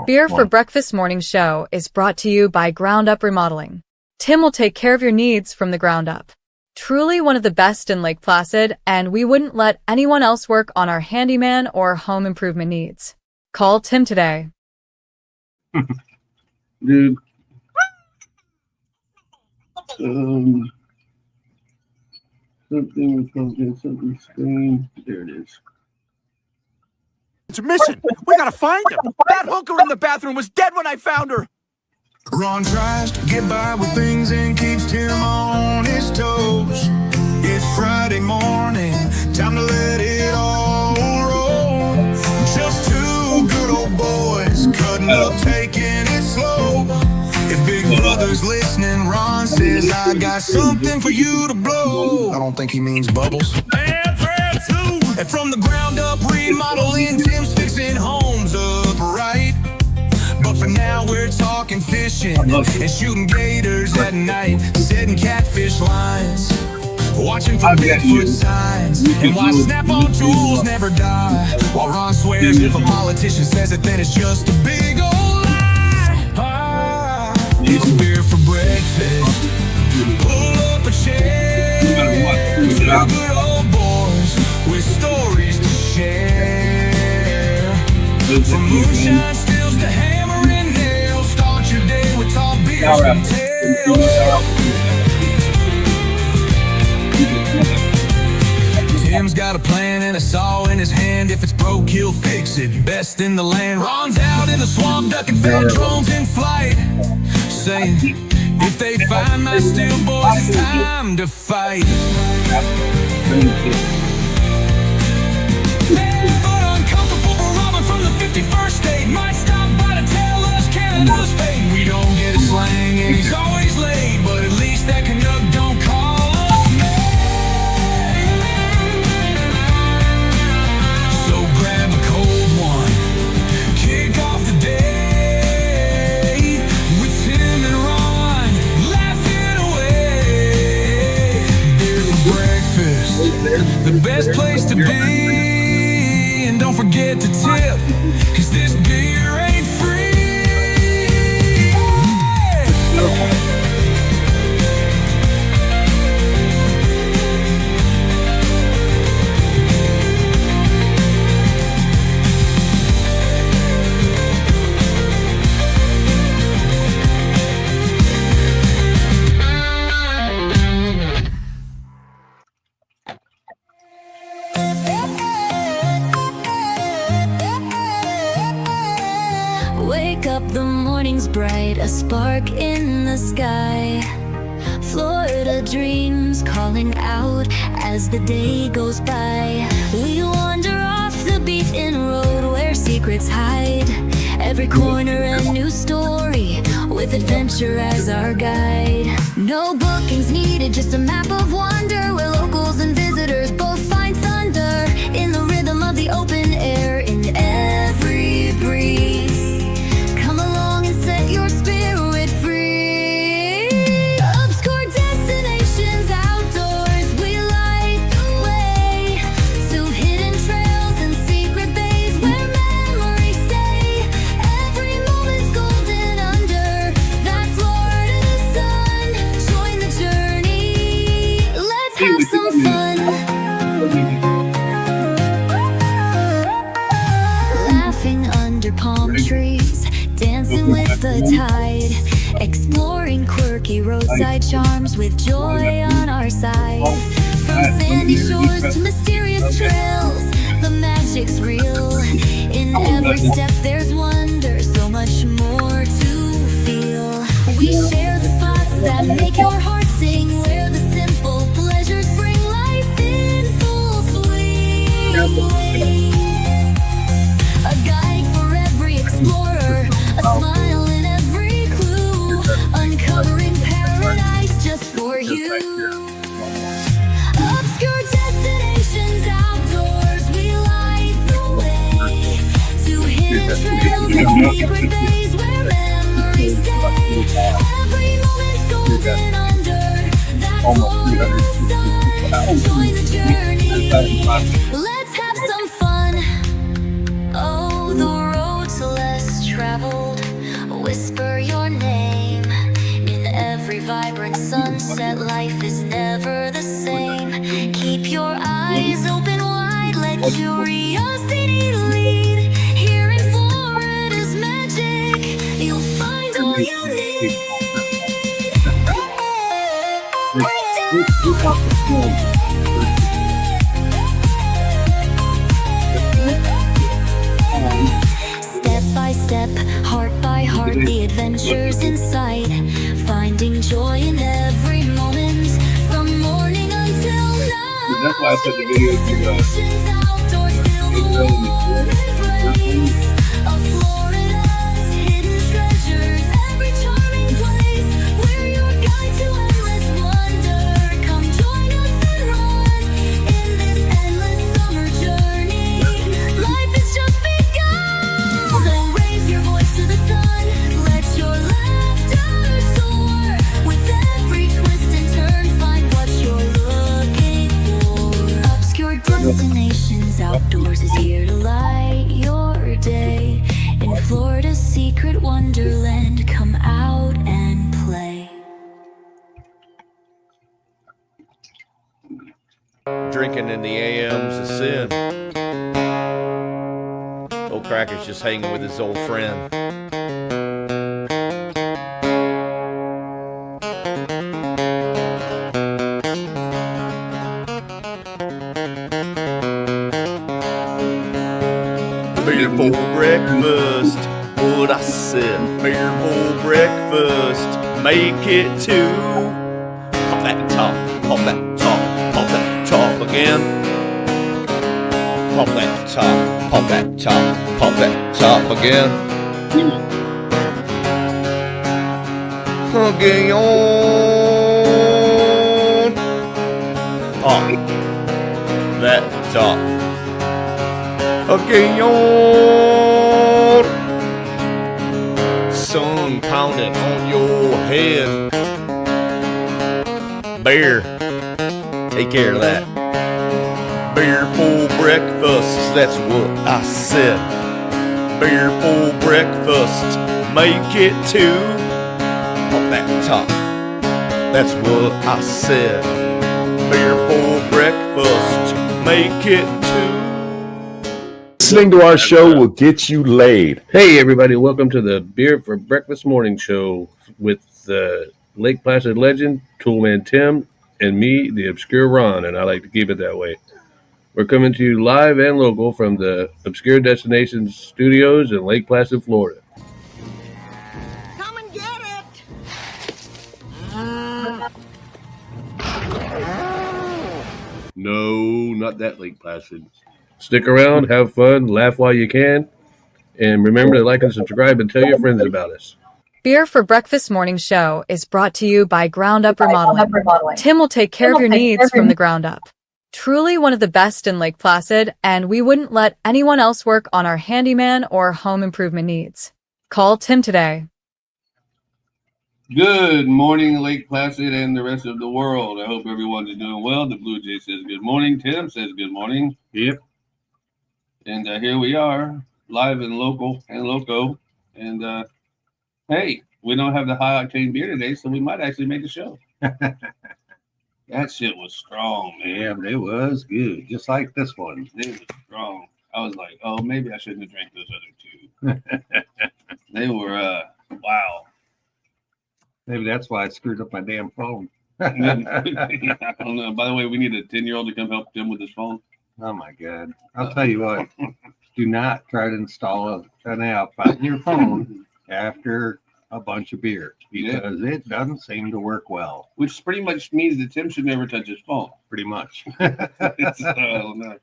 Beer for Breakfast Morning Show is brought to you by Ground Up Remodeling. Tim will take care of your needs from the ground up. Truly one of the best in Lake Placid, and we wouldn't let anyone else work on our handyman or home improvement needs. Call Tim today. Dude. Something screen. There it is. It's a mission. We gotta find him. That hooker in the bathroom was dead when I found her. Ron tries to get by with things and keeps Tim on his toes. It's Friday morning, time to let it all roll. Just two good old boys cutting up, taking it slow. If Big Brother's listening, Ron says, I got something for you to blow. I don't think he means bubbles. And Fred too. And from the ground up remodeling, Tim's fixing homes up right. But for now we're talking fishing and shooting gators at night, setting catfish lines, watching for Bigfoot signs, and why snap-on tools never die. While Ron swears if a politician says it, then it's just a big old lie. It's beer for breakfast. Pull up a chair. Two good old boys with stories to share. From moonshine stills to hammer and nails, start your day with tall beers and tales. Tim's got a plan and a saw in his hand. If it's broke, he'll fix it. Best in the land. Ron's out in the swamp, ducking fed drones in flight, saying, if they find my steel boys, it's time to fight. But uncomfortable, we're robbing from the 51st state. Might stop by to tell us Canada's fate. We don't get his slang and he's always late, but at least that Canuck don't call us mate. So grab a cold one, kick off the day with Tim and Ron, laughing away. Beer for breakfast, the best place to be. And don't forget to tip, cause this beer ain't free. Wake up, the morning's bright, a spark in the sky. Florida dreams calling out as the day goes by. We wander off the beaten road where secrets hide. Every corner a new story with adventure as our guide. No bookings needed, just a map of wonder where locals and visitors both find thunder in the rhythm of the open air in every breeze. Your spirit free. Obscure destinations outdoors, we light the way to hidden trails and secret bays where memories stay. Every moment's golden under that Florida sun. Join the journey, let's have some fun. Laughing under palm trees, dancing with the tide, exploring quirky roadside charms with joy on our side. From sandy shores to mysterious trails, the magic's real. In every step there's wonder, so much more to feel. We share the spots that make your heart sing, where the simple pleasures bring life in full swing. A guide for every explorer, a smile in every clue, uncovering paradise just for you. Obscure destinations outdoors, we light the way to hidden trails and secret bays where memories stay. Every moment's golden under that Florida sun. Join the journey, let's have some fun. Oh, the road celestial. traveled, whisper your name. In every vibrant sunset, life is never the same. Keep your eyes open wide, let curiosity lead. Here in Florida's magic, you'll find all you need. Step by step, heart by heart, the adventures in sight. Finding joy in every moment, from morning until night. That's why I put the video Outdoors fill the warm embrace of Florida's hidden treasures. Every charming place, we're your guide to endless wonder. Come join us and run in this endless summer journey. Life is just begun. So raise your voice to the sun, let your laughter soar. With every twist and turn, find what you're looking for. Obscure destinations, outdoors is here to light your day. In Florida's secret wonderland, come out and play. Drinking in the AM's a sin. Old Cracker's just hanging with his old friend. Beer for breakfast, what I said. Beer for breakfast, make it two. Pop that top, pop that top, pop that top again. Pop that top, pop that top, pop that top again. Again on. Pop that top. Again on. Sun pounding on your head. Beer, take care of that. Beer for breakfast, that's what I said. Beer for breakfast, make it two. Pop that top, that's what I said. Beer for breakfast, make it two. Listening to our show will get you laid. Hey, everybody, welcome to the Beer for Breakfast Morning Show with the Lake Placid legend, Toolman Tim, and me, the Obscure Ron, and I like to keep it that way. We're coming to you live and local from the Obscure Destinations Studios in Lake Placid, Florida. Come and get it! No, not that Lake Placid. Stick around, have fun, laugh while you can, and remember to like and subscribe and tell your friends about us. Beer for Breakfast Morning Show is brought to you by Ground Up Remodeling. Tim will take care of your needs from the ground up. Truly one of the best in Lake Placid, and we wouldn't let anyone else work on our handyman or home improvement needs. Call Tim today. Good morning, Lake Placid and the rest of the world. I hope everyone's doing well. The Blue Jay says good morning. Tim says good morning. Yep. And here we are, live and local and loco. And hey, we don't have the high octane beer today, so we might actually make a show. That shit was strong, man. Yeah, it was good, just like this one. It was strong. I was like, oh, maybe I shouldn't have drank those other two. They were, wow. Maybe that's why I screwed up my damn phone. I don't know. By the way, we need a 10-year-old to come help Tim with his phone. Oh, my God. I'll tell you what. Do not try to install an app on your phone after a bunch of beer because it doesn't seem to work well. Which pretty much means that Tim should never touch his phone. Pretty much. No.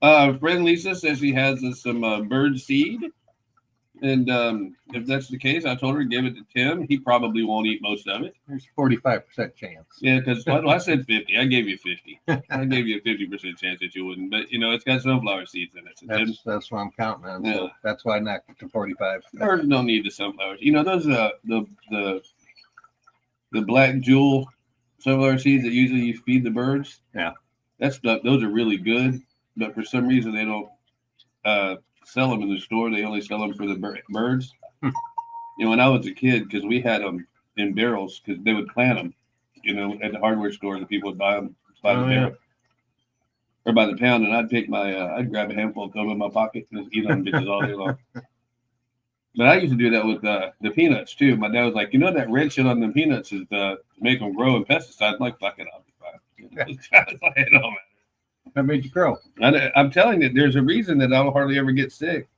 Friend Lisa says she has some bird seed. And if that's the case, I told her to give it to Tim. He probably won't eat most of it. There's 45% chance. Yeah, because I said 50. I gave you 50. I gave you a 50% chance that you wouldn't. But, you know, it's got sunflower seeds in it. So that's what I'm counting on. Yeah. So that's why I knocked it to 45. Birds don't need the sunflowers. You know, those the black jewel sunflower seeds that usually you feed the birds. Yeah. Those are really good. But for some reason, they don't sell them in the store. They only sell them for the birds. When I was a kid, because we had them in barrels, because they would plant them, at the hardware store, the people would buy them by the barrel or by the pound, and I'd take I'd grab a handful, throw them in my pocket, and just eat them bitches all day long. But I used to do that with the peanuts too. My dad was like, that red shit on the peanuts is to make them grow in pesticides. I'm like, fuck it, I'll be fine. It don't matter. That made you grow. I'm telling you, there's a reason that I don't hardly ever get sick.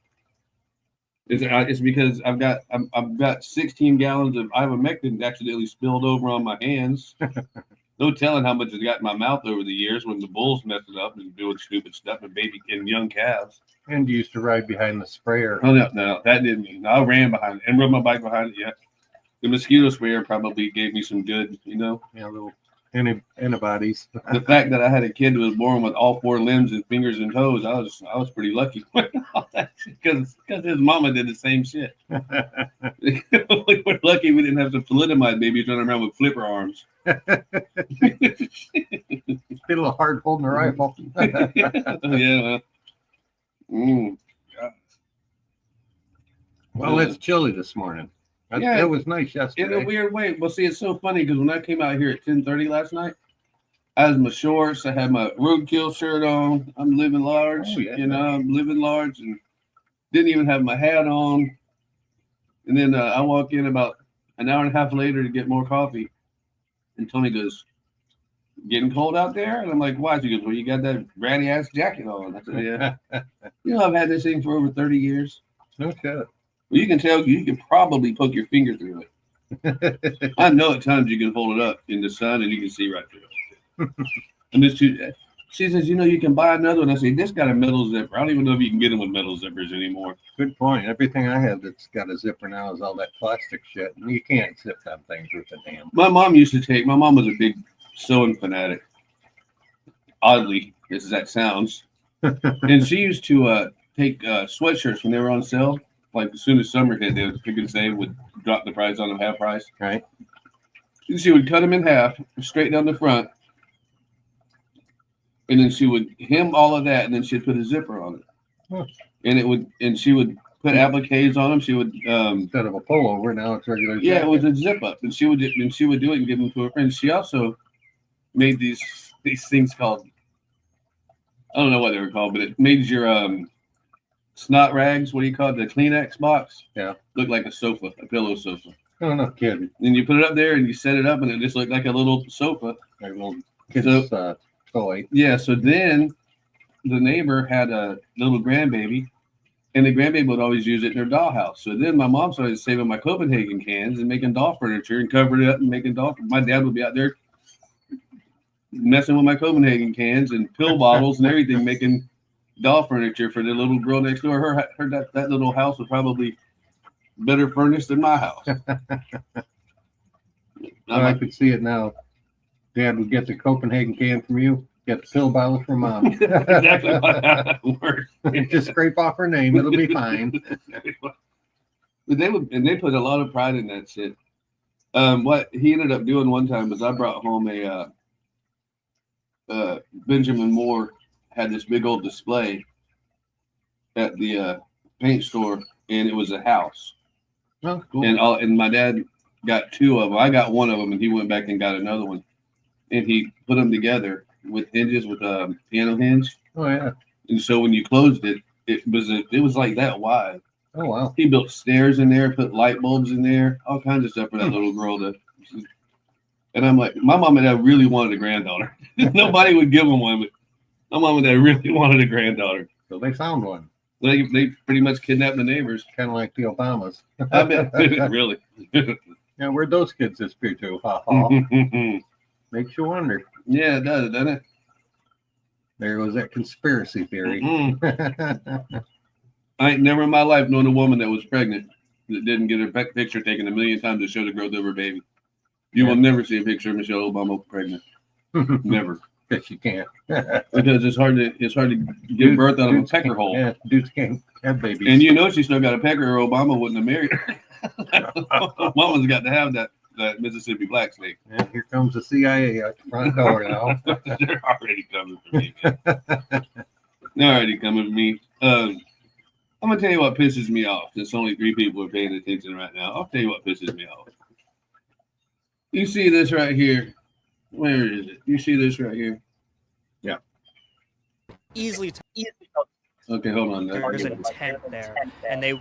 It's because I've got 16 gallons of ivermectin accidentally spilled over on my hands. No telling how much it's got in my mouth over the years when the bulls mess it up and doing stupid stuff and young calves. And you used to ride behind the sprayer. Oh no, that didn't mean. I ran behind it and rode my bike behind it. Yeah, the mosquito sprayer probably gave me some good, Yeah, little antibodies. The fact that I had a kid who was born with all 4 limbs and fingers and toes, I was pretty lucky because his mama did the same shit. We were lucky we didn't have some thalidomide babies running around with flipper arms. It's a little hard holding a rifle. Yeah. Well, it's chilly this morning. It was nice yesterday. In a weird way. Well, see, it's so funny because when I came out here at 10:30 last night, I had my shorts, I had my roadkill shirt on. I'm living large, I'm living large, and didn't even have my hat on. And then I walk in about an hour and a half later to get more coffee, and Tony goes, "Getting cold out there?" And I'm like, "Why?" He goes, "Well, you got that ratty ass jacket on." I said, "Yeah." I've had this thing for over 30 years. No shit. Well, you can tell, you can probably poke your finger through it. I know at times you can hold it up in the sun and you can see right through it. And she says, you can buy another one. I say, this got a metal zipper. I don't even know if you can get them with metal zippers anymore. Good point. Everything I have that's got a zipper now is all that plastic shit. And you can't zip them things with a damn. My mom was a big sewing fanatic. Oddly, as that sounds. And she used to take sweatshirts when they were on sale. Like as soon as summer hit, they would pick and save, would drop the price on them half price. Right. And she would cut them in half, straight down the front, and then she would hem all of that, and then she'd put a zipper on it. Huh. And she would put appliques on them. She would instead of a pullover, now it's regular. Yeah, jacket. it was a zip up, and she would do it and give them to her friends. She also made these things called, I don't know what they were called, but it made your snot rags, what do you call it, the Kleenex box? Yeah. Look like a sofa, a pillow sofa. Oh, no kidding. Then you put it up there and you set it up and it just looked like a little sofa. Like a little kid's toy. Yeah, so then the neighbor had a little grandbaby and the grandbaby would always use it in their dollhouse. So then my mom started saving my Copenhagen cans and making doll furniture and covering it up and making doll. My dad would be out there messing with my Copenhagen cans and pill bottles and everything, making doll furniture for the little girl next door. Her that little house was probably better furnished than my house. I could see it now. Dad would get the Copenhagen can from you, get the pill bottles from Mom. Exactly how that works. And just scrape off her name, it'll be fine. But they put a lot of pride in that shit. What he ended up doing one time was I brought home a Benjamin Moore had this big old display at the paint store, and it was a house. Oh, cool. And my dad got 2 of them. I got 1 of them, and he went back and got another one. And he put them together with hinges, with a piano hinge. Oh yeah. And so when you closed it, it was like that wide. Oh wow. He built stairs in there, put light bulbs in there, all kinds of stuff for that little girl to. And I'm like, my mom and dad really wanted a granddaughter. Nobody would give them one, but my mom and dad really wanted a granddaughter. So they found one. They pretty much kidnapped the neighbors. Kind of like the Obamas. I bet. Really. Yeah, where'd those kids disappear to? Ha ha. Makes you wonder. Yeah, it does, doesn't it? There was that conspiracy theory. I ain't never in my life known a woman that was pregnant that didn't get her picture taken 1 million times to show the growth of her baby. You will never see a picture of Michelle Obama pregnant. Never. Yes, you can't. Because it's hard to give birth out of a pecker hole. Yeah, dudes can't have babies. And she still got a pecker, or Obama wouldn't have married her. Mama's got to have that Mississippi black snake. Yeah, here comes the CIA at the front door now. They're already coming for me, man. They're already coming for me. I'm gonna tell you what pisses me off. There's only 3 people are paying attention right now. I'll tell you what pisses me off. You see this right here? Where is it? You see this right here? Yeah. Easily. Okay, hold on. There's intent there, and they,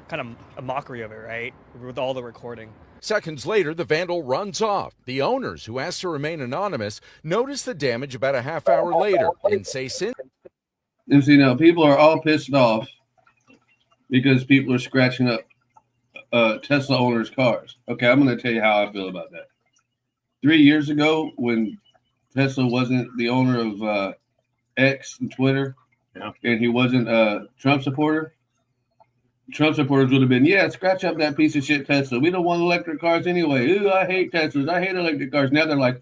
kind of a mockery of it, right? With all the recording. Seconds later, the vandal runs off. The owners, who asked to remain anonymous, notice the damage about a half hour later and say since. And see, now people are all pissed off because people are scratching up Tesla owners' cars. Okay, I'm going to tell you how I feel about that. 3 years ago, when Tesla wasn't the owner of X and Twitter, and he wasn't a Trump supporter, Trump supporters would have been, yeah, scratch up that piece of shit Tesla. We don't want electric cars anyway. Ooh, I hate Teslas. I hate electric cars. Now they're like,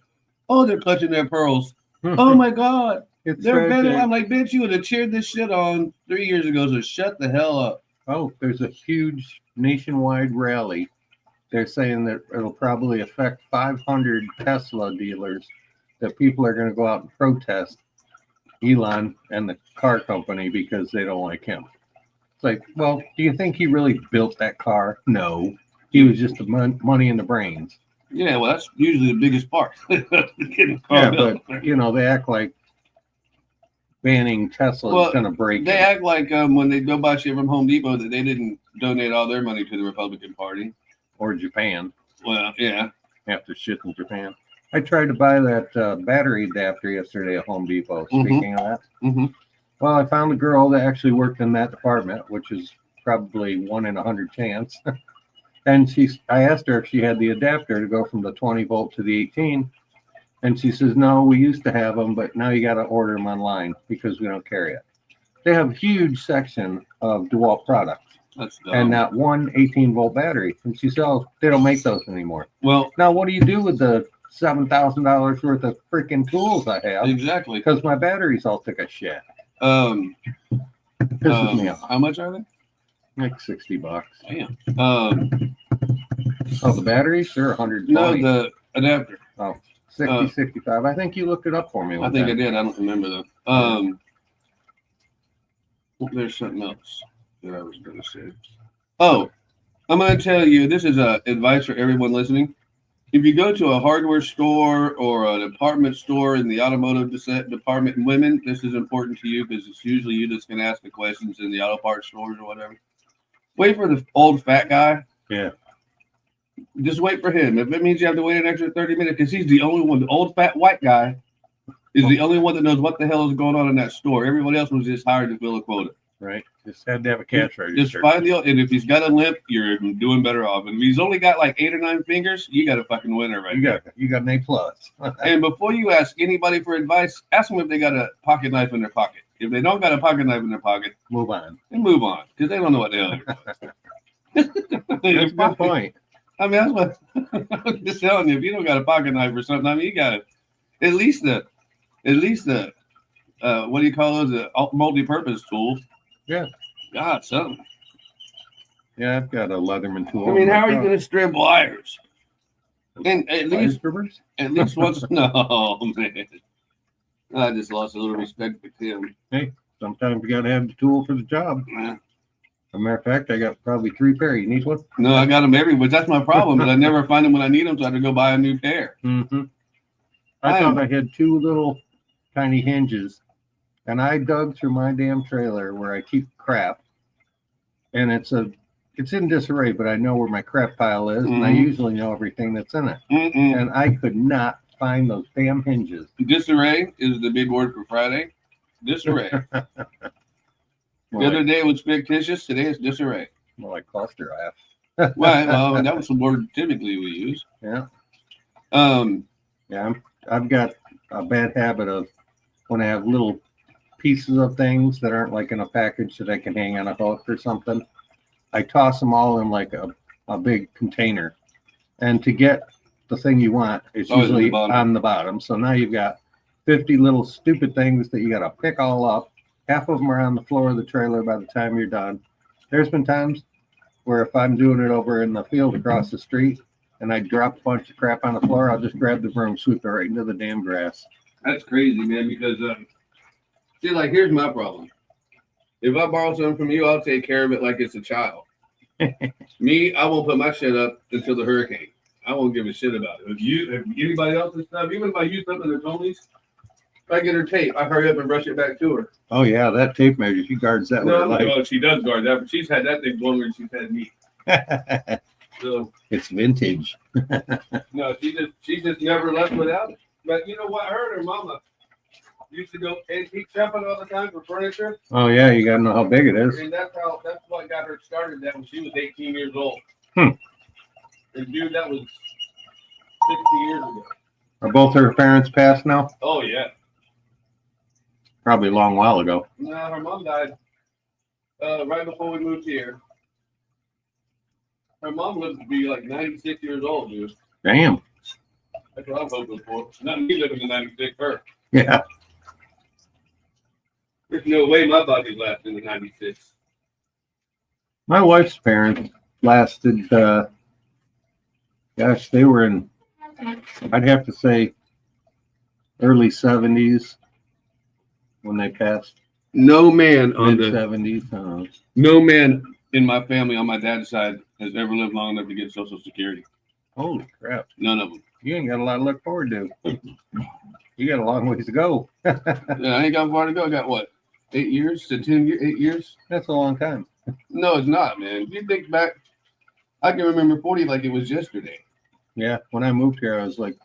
oh, they're clutching their pearls. Oh, my God. They're better. I'm like, bitch, you would have cheered this shit on 3 years ago, so shut the hell up. Oh, there's a huge nationwide rally. They're saying that it'll probably affect 500 Tesla dealers, that people are going to go out and protest Elon and the car company because they don't like him. It's like, well, do you think he really built that car? No. He was just the money and the brains. Yeah, well, that's usually the biggest part. Yeah, but, they act like banning Tesla is going to break They it. act like when they go buy shit from Home Depot that they didn't donate all their money to the Republican Party. Or Japan. Well, yeah. After shit in Japan. I tried to buy that battery adapter yesterday at Home Depot. Speaking of that. Mm-hmm. Well, I found a girl that actually worked in that department, which is probably 1 in 100 chance. And I asked her if she had the adapter to go from the 20 volt to the 18. And she says, no, we used to have them, but now you got to order them online because we don't carry it. They have a huge section of DeWalt products. That's dumb. And not one 18 volt battery. And she said, oh, they don't make those anymore. Well, now what do you do with the $7,000 worth of freaking tools I have? Exactly. Because my batteries all took a shit. Pisses me off. How much are they? Like $60. Damn. Oh, the batteries? They're 120. No, the adapter. Oh, 60, 65. I think you looked it up for me. I think I did. I don't remember though. There's something else that I was going to say. Oh, I'm going to tell you, this is advice for everyone listening. If you go to a hardware store or a department store in the automotive department, and women, this is important to you because it's usually you that's going to ask the questions in the auto parts stores or whatever. Wait for the old fat guy. Yeah. Just wait for him. If it means you have to wait an extra 30 minutes, because he's the only one, the old fat white guy is the only one that knows what the hell is going on in that store. Everyone else was just hired to fill a quota. Right. Just had to have a cash register. Just find and if he's got a limp, you're doing better off. And if he's only got like 8 or 9 fingers, you got a fucking winner right there. You got an A+. And before you ask anybody for advice, ask them if they got a pocket knife in their pocket. If they don't got a pocket knife in their pocket, move on. And move on, because they don't know what the hell you're doing. That's a good point. I mean, that's what I'm just telling you. If you don't got a pocket knife or something, I mean, you got it. At least the what do you call those? The multi-purpose tool. Yeah. God, something. Yeah, I've got a Leatherman tool. I mean, how are you going to strip wires? And at least once. No, man. I just lost a little respect for Tim. Hey, sometimes you got to have the tool for the job. Yeah. As a matter of fact, I got probably 3 pair. You need one? No, I got them everywhere. That's my problem, but I never find them when I need them, so I have to go buy a new pair. Mm-hmm. I thought I had 2 little tiny hinges, and I dug through my damn trailer where I keep crap, and it's in disarray, but I know where my crap pile is, and I usually know everything that's in it. And I could not find those damn hinges. Disarray is the big word for Friday. Disarray. The other day it was fictitious. Today it's disarray. More like cluster F. Well, that was the word typically we use. Yeah. Yeah, I've got a bad habit of when I have little pieces of things that aren't like in a package that I can hang on a hook or something, I toss them all in like a big container. And to get the thing you want, it's usually on the bottom. So now you've got 50 little stupid things that you got to pick all up. Half of them are on the floor of the trailer by the time you're done. There's been times where if I'm doing it over in the field across the street and I drop a bunch of crap on the floor, I'll just grab the broom, sweep it right into the damn grass. That's crazy, man, because, see, like, here's my problem. If I borrow something from you, I'll take care of it like it's a child. Me, I won't put my shit up until the hurricane. I won't give a shit about it. If anybody else's stuff, even if I use something that's Tony's, if I get her tape, I hurry up and rush it back to her. Oh yeah, that tape measure, she guards that No, with well, she does guard that, but she's had that thing longer than she's had me. life. So It's vintage. no, she just never left without it. But you know what? Her and her mama used to go antique shopping all the time for furniture. Oh yeah, you gotta know how big it is. And that's what got her started. That when she was 18 years old. Hmm. And dude, that was 60 years ago. Are both her parents passed now? Oh yeah. Probably a long while ago. No, her mom died right before we moved here. Her mom lived to be like 96 years old, dude. Damn. That's what I'm hoping for. Not me living to 96, her. Yeah. There's no way my body's lasting to 96. My wife's parents lasted, gosh, they were in, I'd have to say, early 70s when they passed. No man on Mid the 70s. no man in my family on my dad's side has ever lived long enough to get Social Security. Holy crap. None of them. You ain't got a lot to look forward to. You got a long ways to go. Yeah, I ain't got far to go. I got what? 8 years to 10 years? 8 years? That's a long time. No, it's not, man. You think back, I can remember 40 like it was yesterday. Yeah. When I moved here, I was like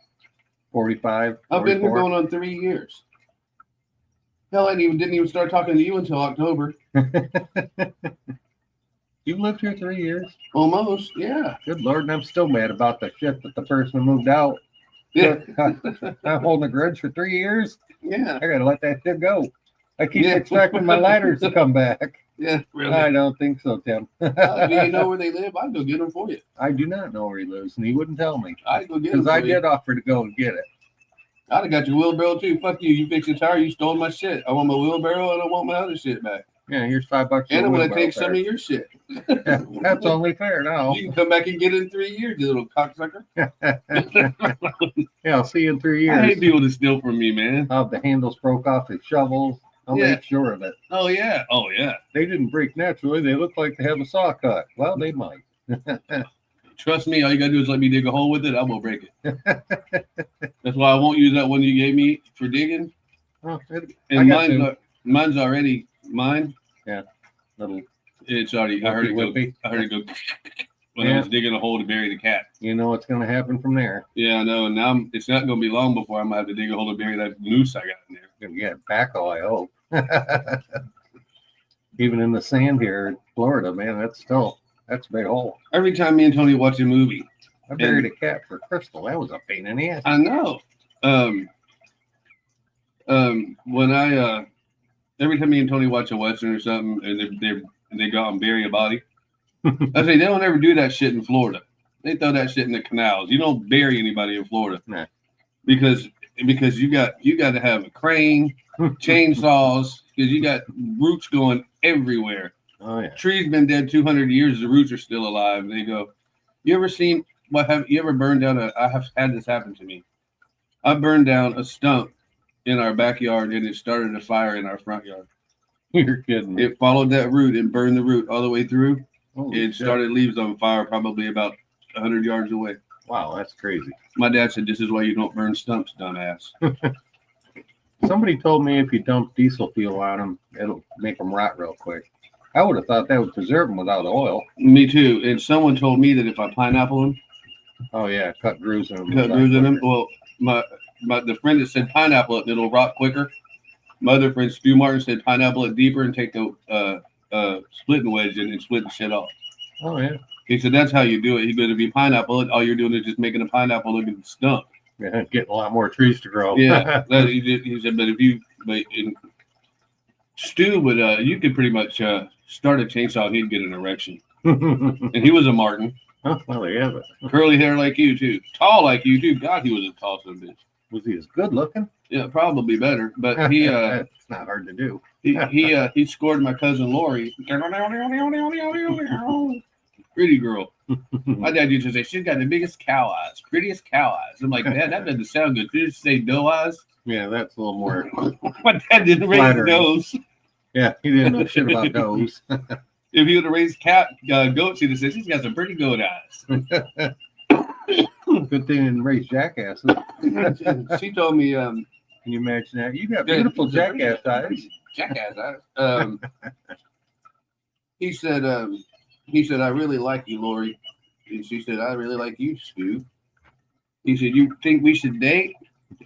45. I've been here 44. going on 3 years. Hell, I didn't even start talking to you until October. You've lived here 3 years? Almost, yeah. Good Lord, and I'm still mad about the shit that the person who moved out. Yeah. I'm holding a grudge for 3 years. Yeah. I gotta let that shit go. I keep expecting my lighters to come back. Yeah, really. I don't think so, Tim. Do you know where they live? I'd go get them for you. I do not know where he lives, and he wouldn't tell me. I'd go get them Because for I you. did offer to go and get it. I'd have got your wheelbarrow too. Fuck you. You fixed the tire. You stole my shit. I want my wheelbarrow and I want my other shit back. Yeah, here's $5. for And a I'm going to wheelbarrow take some fare. of your shit. That's only fair now. You can come back and get it in 3 years, you little cocksucker. Yeah, I'll see you in 3 I hate years. people to steal from me, man. The handles broke off his shovels. I'll Yeah. make sure of it. Oh, yeah. Oh, yeah. They didn't break naturally. They look like they have a saw cut. Well, they might. Trust me, all you got to do is let me dig a hole with it. I will break it. That's why I won't use that one you gave me for digging. Oh, I And got two. mine's already mine. Little It's already, I heard it go. whippy. I heard it go when I Yeah. was digging a hole to bury the cat. You know what's going to happen from there. Yeah, I know. And now it's not going to be long before I'm going to have to dig a hole to bury that moose I got in there. Going to get backhoe, I hope. Even in the sand here in Florida, man, that's a big hole. Every time me and Tony watch a movie, I buried a cat for Crystal. That was a pain in the ass. I know. When I every time me and Tony watch a western or something, and they go out and bury a body, I say they don't ever do that shit in Florida. They throw that shit in the canals. You don't bury anybody in Florida, Nah. because you got to have a crane, chainsaws, because you got roots going everywhere. Oh yeah. Trees been dead 200 years. The roots are still alive. They go. You ever seen you ever burned down I have had this happen to me. I burned down a stump in our backyard and it started a fire in our front yard. You're kidding me. It followed that root and burned the root all the way through. Holy It shit. started leaves on fire probably about 100 yards away. Wow, that's crazy. My dad said, "This is why you don't burn stumps, dumbass." Somebody told me if you dump diesel fuel on them, it'll make them rot real quick. I would have thought that would preserve them without oil. Me too. And someone told me that if I pineapple them, Oh yeah, cut grooves in them. cut grooves in them. Well, the friend that said pineapple it, it'll rot quicker. My other friend Stu Martin said pineapple it deeper and take the splitting wedge in and split the shit off. Oh yeah. He said that's how you do it. He said if you pineapple it, all you're doing is just making a pineapple look at the stump. Yeah, getting a lot more trees to grow. Yeah, he said, but Stu would, you could pretty much start a chainsaw and he'd get an erection. And he was a Martin, Oh, well, there you have it. curly hair like you too, tall like you too. God, he was a tall son of a bitch. Was he as good looking? Yeah, probably better. But he, It's not hard to do. he scored my cousin Lori. Pretty girl. My dad used to say she's got the biggest cow eyes, prettiest cow eyes. I'm like, Dad, that doesn't sound good. Did you say doe eyes? Yeah, that's a little more. My dad didn't raise his Flattering. nose. Yeah, he didn't know shit about those. If he would have raised goats, he'd have said he's got some pretty goat eyes. Good thing he didn't raise jackasses. She told me, Can you imagine that? You got beautiful jackass eyes. jackass eyes. He said, I really like you, Lori. And she said, I really like you, Stu. He said, you think we should date?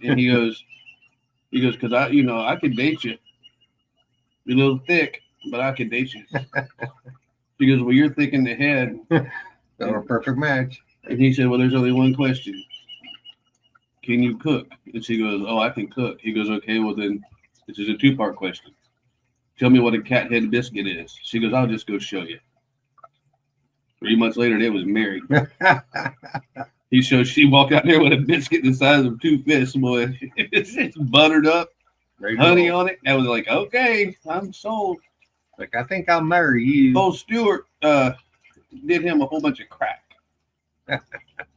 And he goes, because I could date you. You're a little thick, but I could date you. She goes, well, you're thick in the head. They were a perfect match. And he said, well, there's only one question. Can you cook? And she goes, oh, I can cook. He goes, okay, well then, this is a two-part question. Tell me what a cat head biscuit is. She goes, I'll just go show you. 3 months later, they was married. She walked out there with a biscuit the size of two fists, boy. It's buttered up, honey on it. I was like, okay, I'm sold. Like, I think I'll marry you. Oh, Stewart did him a whole bunch of crack.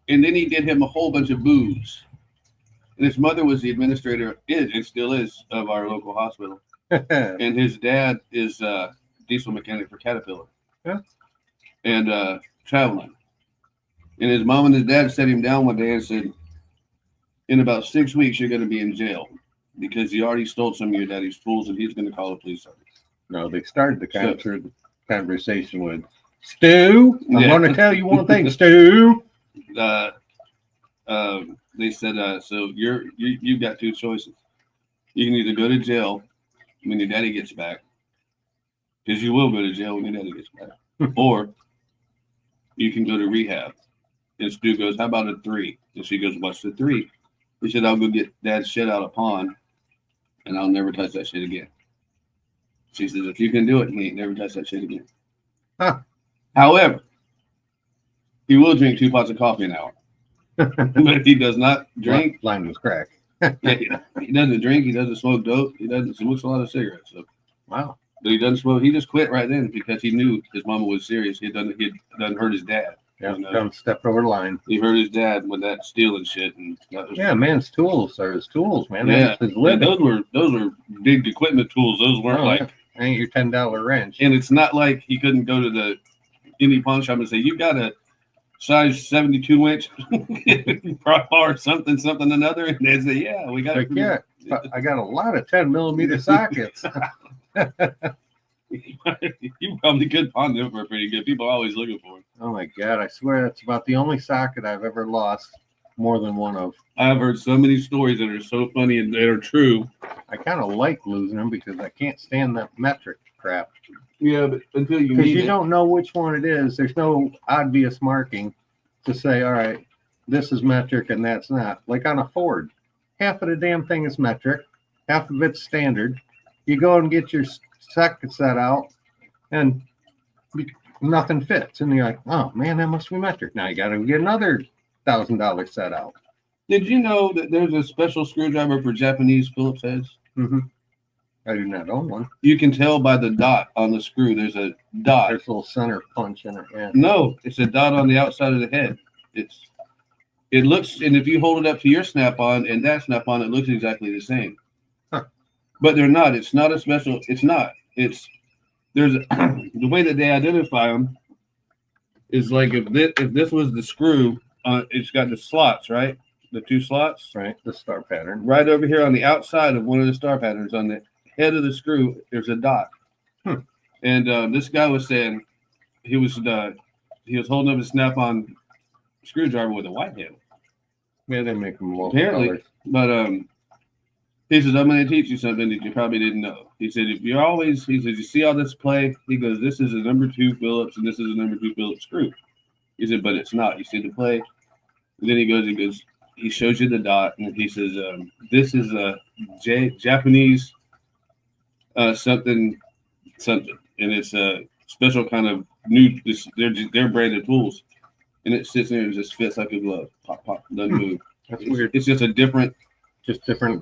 And then he did him a whole bunch of booze. And his mother was the administrator, and still is, of our local hospital. And his dad is a diesel mechanic for Caterpillar. Yeah. And traveling. And his mom and his dad sat him down one day and said, in about 6 weeks, you're going to be in jail because you already stole some of your daddy's tools and he's going to call the police on you. No, they started the conversation with, Stu, I'm going to tell you one thing, Stu. They said, so you've got two choices. You can either go to jail when your daddy gets back, because you will go to jail when your daddy gets back, or you can go to rehab. And Stu goes, how about a 3? And she goes, what's the 3? He said, I'll go get dad's shit out of pond, and I'll never touch that shit again. She says, if you can do it, he ain't never touch that shit again. Huh. However, he will drink 2 pots of coffee an hour. But he does not drink. Line was crack. He doesn't drink. He doesn't smoke dope. He smokes a lot of cigarettes. So. Wow. But he doesn't smoke. He just quit right then because he knew his mama was serious. He had done hurt his dad. Yeah, done stepped over the line. He hurt his dad with that stealing shit. And that was man's tools are his tools, man. Yeah, those were big equipment tools. Those weren't ain't your $10 wrench. And it's not like he couldn't go to the indie pawn shop and say, you got a size 72 inch or something another, and they say, yeah, we got I got a lot of 10 millimeter sockets. You probably could pawn them for pretty good. People are always looking for it. Oh my god, I swear that's about the only socket I've ever lost more than one of. I've heard so many stories that are so funny and that are true. I kind of like losing them because I can't stand that metric crap. Yeah, but until you because you don't know which one it is. There's no obvious marking to say, all right, this is metric and that's not. Like on a Ford, half of the damn thing is metric, half of it's standard. You go and get your socket set out and nothing fits. And you're like, oh man, that must be metric. Now you got to get another $1,000 set out. Did you know that there's a special screwdriver for Japanese Phillips heads? Mm-hmm. I do not own one. You can tell by the dot on the screw. There's a dot. There's a little center punch in it. Yeah. No, it's a dot on the outside of the head. It looks, and if you hold it up to your snap-on and that snap-on, it looks exactly the same. Huh. But they're not. It's not a special. It's not. There's the way that they identify them is like if this was the screw, it's got the slots, right? The 2 slots, right? The star pattern, right over here on the outside of one of the star patterns on the head of the screw. There's a dot, and this guy was saying he was holding up a snap-on screwdriver with a white handle. Yeah, they make them apparently, colors. But he says, I'm going to teach you something that you probably didn't know. He said, he says, you see all this play? He goes, this is a number 2 Phillips and this is a number 2 Phillips screw. He said, but it's not. You see the play? And then he goes, he shows you the dot and he says, this is a Japanese something, and it's a special kind of new, they're branded tools. And it sits there and just fits like a glove. Pop, pop, doesn't move. That's weird. It's just a different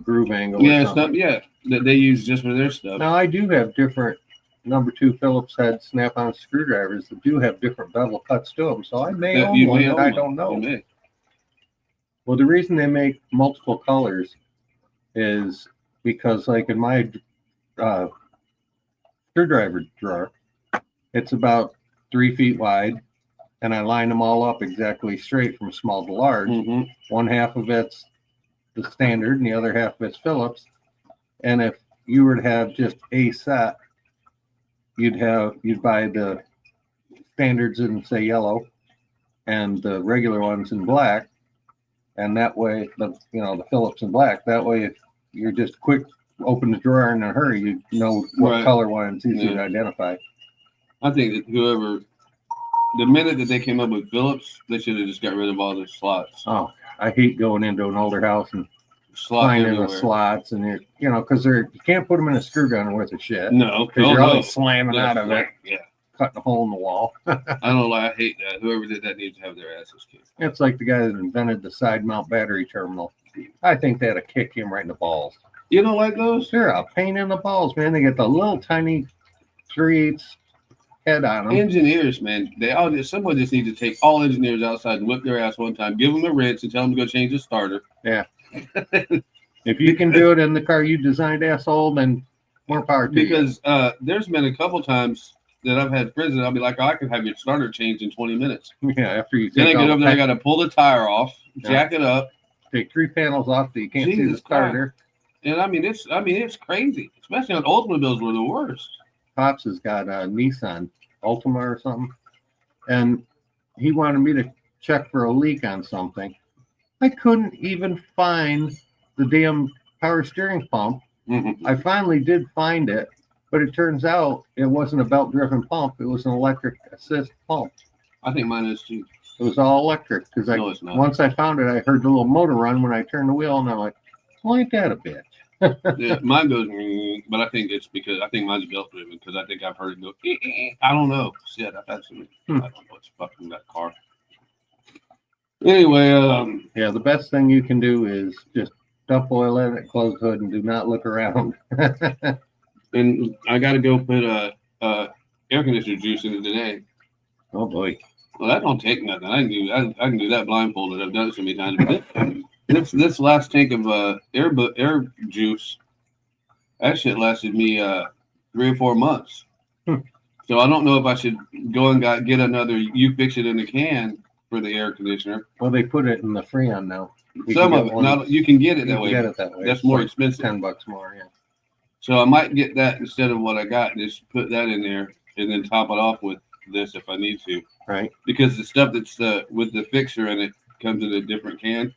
groove angle. Yeah, stuff. Yeah, that they use just for their stuff. Now I do have different number 2 Phillips head snap-on screwdrivers that do have different bevel cuts to them. So I may own one that I don't know. Well, the reason they make multiple colors is because, like in my screwdriver drawer. It's about 3 feet wide, and I line them all up exactly straight from small to large. One half of it's the standard, and the other half of it's Phillips. And if you were to have just a set, you'd buy the standards in, say, yellow, and the regular ones in black. And that way, the Phillips in black. That way, if you're just quick, open the drawer in a hurry, you know what color one. It's easy to identify. I think that the minute that they came up with Phillips, they should have just got rid of all the slots. Oh, I hate going into an older house and finding the slots, and because you can't put them in a screw gun worth of shit. No, because you're always slamming out of it. Yeah, cutting a hole in the wall. I don't lie. I hate that. Whoever did that needs to have their asses kicked. It's like the guy that invented the side mount battery terminal. I think they ought to kick him right in the balls. You don't like those? They're a pain in the balls, man. They get the little tiny 3/8 head on them. Engineers, man, someone just needs to take all engineers outside and whip their ass one time, give them a wrench, and tell them to go change the starter. Yeah. If you can do it in the car you designed, asshole, then more power to you. Because there's been a couple times that I've had prison. I'll be like, I can have your starter changed in 20 minutes. Yeah, after you then I get over there, I got to pull the tire off, jack it up, take 3 panels off so you can't see the starter. And I mean, it's crazy, especially on Oldsmobiles were the worst. Pops has got a Nissan Altima or something, and he wanted me to check for a leak on something. I couldn't even find the damn power steering pump. I finally did find it, but it turns out it wasn't a belt-driven pump. It was an electric assist pump. I think mine is too. It was all electric because once I found it, I heard the little motor run when I turned the wheel, and I'm like, well, ain't that a bitch? Yeah, mine goes, but I think it's because I think mine's belt-driven because I think I've heard it go. I don't know. Shit, I've had some. I don't know what's fucking that car. Anyway, yeah, the best thing you can do is just dump oil in it, close the hood, and do not look around. And I got to go put air conditioner juice in it today. Oh boy! Well, that don't take nothing. I can do that blindfolded. I've done it so many times. But this last tank of air juice, that shit lasted me 3 or 4 months. So I don't know if I should go and get another. You fix it in the can for the air conditioner. Well, they put it in the Freon now. Some of it. Now you can get it that way. Get it that way. That's more expensive. $10 more, yeah. So I might get that instead of what I got. Just put that in there and then top it off with this if I need to. Right. Because the stuff that's with the fixer in it comes in a different can.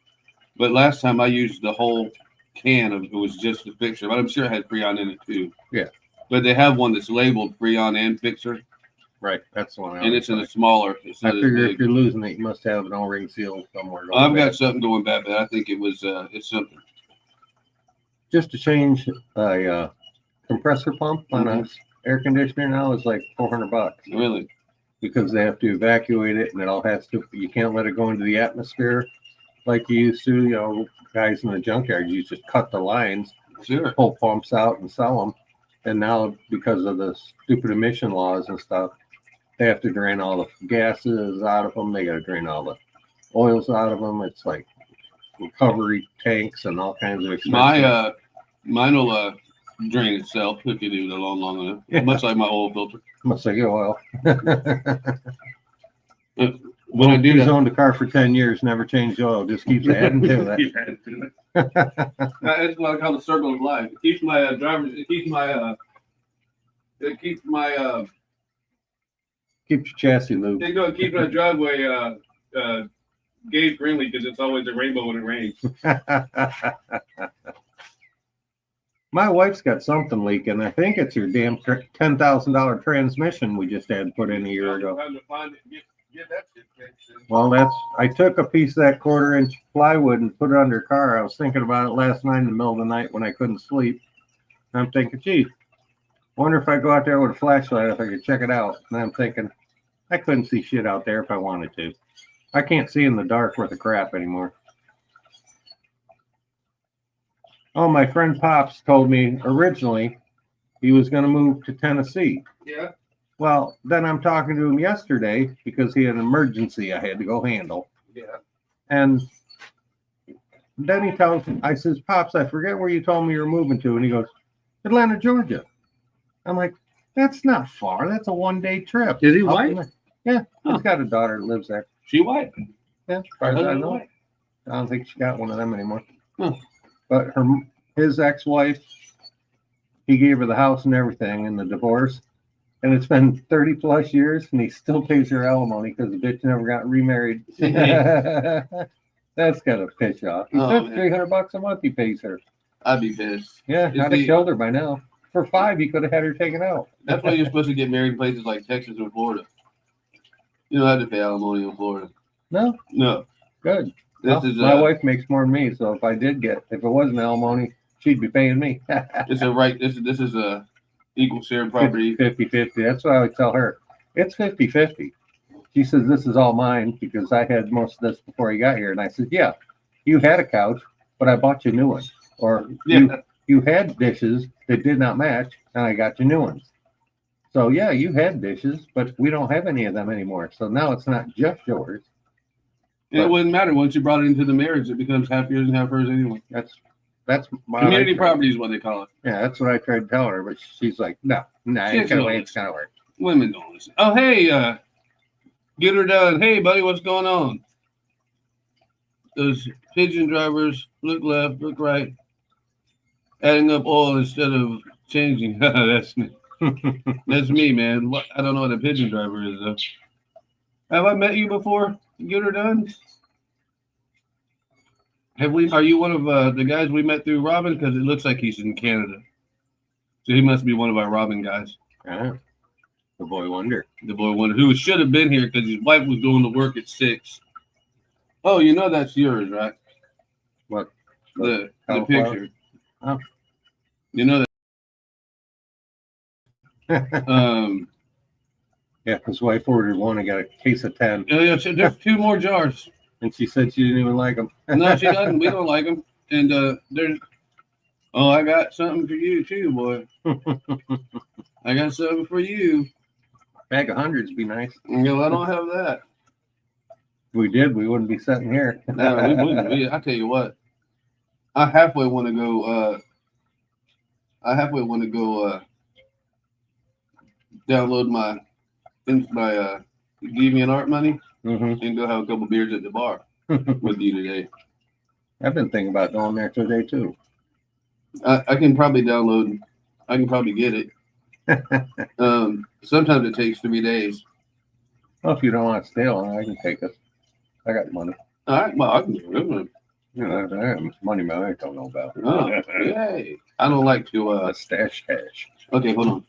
But last time I used the whole can of it was just the fixer, but I'm sure it had Freon in it too. Yeah. But they have one that's labeled Freon and fixer. Right, that's the one. And it's in a smaller. I figure if you're losing it, you must have an O-ring seal somewhere. I've got something going bad, but I think it was it's something. Just to change a compressor pump on an air conditioner now is like $400. Really? Because they have to evacuate it, and it all has to. You can't let it go into the atmosphere like you used to. You know, guys in the junkyard, you just cut the lines, pull pumps out, and sell them. And now, because of the stupid emission laws and stuff, they have to drain all the gases out of them. They got to drain all the oils out of them. It's like recovery tanks and all kinds of expensive. Mine will drain itself if you do it long enough. Yeah. Much like my oil filter. Much like your oil. When I do he's owned a car for 10 years, never changed oil, just keeps adding to it. That's what I call the circle of life. It keeps my keeps your chassis lube. They go keep my driveway gauge friendly because it's always a rainbow when it rains. My wife's got something leaking. I think it's her damn $10,000 transmission we just had put in a year ago. Well, I took a piece of that 1/4-inch plywood and put it under her car. I was thinking about it last night in the middle of the night when I couldn't sleep. And I'm thinking, gee, wonder if I go out there with a flashlight if I could check it out. And I'm thinking, I couldn't see shit out there if I wanted to. I can't see in the dark worth of crap anymore. Oh, my friend Pops told me originally he was going to move to Tennessee. Yeah. Well, then I'm talking to him yesterday because he had an emergency I had to go handle. Yeah. And then he tells me, I says, Pops, I forget where you told me you were moving to. And he goes, Atlanta, Georgia. I'm like, That's not far. That's a 1-day trip. Is he Up white? in the- Yeah, Huh. he's got a daughter that lives there. She white. Yeah, as far as I know. White. I don't think she got one of them anymore. Huh. But his ex-wife, he gave her the house and everything in the divorce. And it's been 30 plus years and he still pays her alimony because the bitch never got remarried. That's got to piss off. He said man. $300 a month he pays her. I'd be pissed. Yeah, Is I'd have killed her by now. For $5, he could have had her taken out. That's why you're supposed to get married in places like Texas or Florida. You don't have to pay alimony in Florida. No? No. Good. This Well, is my wife makes more than me, so if it wasn't alimony, she'd be paying me. It's a right. This is a equal share property. 50-50. That's what I would tell her. It's 50-50. She says, this is all mine because I had most of this before you got here. And I said, yeah, you had a couch, but I bought you a new one. Or you had dishes that did not match, and I got you new ones. So, yeah, you had dishes, but we don't have any of them anymore. So now it's not just yours. It wouldn't matter. Once you brought it into the marriage, it becomes half yours and half hers anyway. That's community property is what they call it. Yeah, that's what I tried to tell her, but she's like, no, it's gonna way it's gonna work. Women don't listen. Oh, hey, get her done. Hey, buddy, what's going on? Those pigeon drivers look left, look right, adding up oil instead of changing. That's me. That's me, man. What? I don't know what a pigeon driver is though. Have I met you before? Get her done. Have we? Are you one of the guys we met through Robin? Because it looks like he's in Canada, so he must be one of our Robin guys. The boy wonder. The boy wonder who should have been here because his wife was going to work at 6. Oh, you know that's yours, right? What? The picture. Oh. You know that. Yeah, his wife ordered one. I got a case of 10. Oh, yeah, so there's 2 more jars. And she said she didn't even like them. No, she doesn't. We don't like them. And there's. Oh, I got something for you too, boy. I got something for you. Bag of hundreds would be nice. No, I don't have that. If we did, we wouldn't be sitting here. No, we wouldn't. I tell you what. I halfway want to go. Download my DeviantArt money and go have a couple beers at the bar with you today. I've been thinking about going there today too. I can probably download. I can probably get it. Sometimes it takes 3 days. Well, if you don't want to stay on, I can take it. I got money. All right. Well, I can do it. You know, I have money my wife don't know about. Oh, yay. I don't like to stash cash. Okay, hold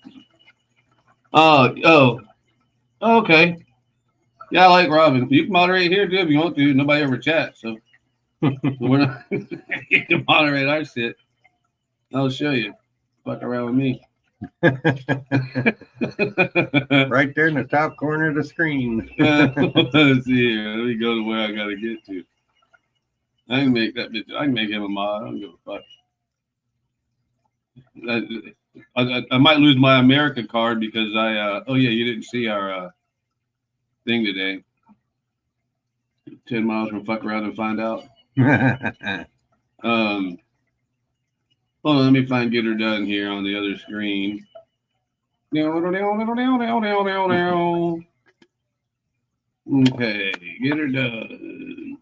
on. Okay. Yeah, I like Robin. You can moderate here too if you want to. Nobody ever chats, so we're not. You can moderate our shit. I'll show you. Fuck around with me. Right there in the top corner of the screen. Let's see here. Let me go to where I gotta get to. I can make that bitch. I can make him a mod. I don't give a fuck. I might lose my America card because oh yeah, you didn't see our thing today. 10 miles from fuck around and find out. Hold on, let me find Get Her Done here on the other screen. Okay, Get Her Done.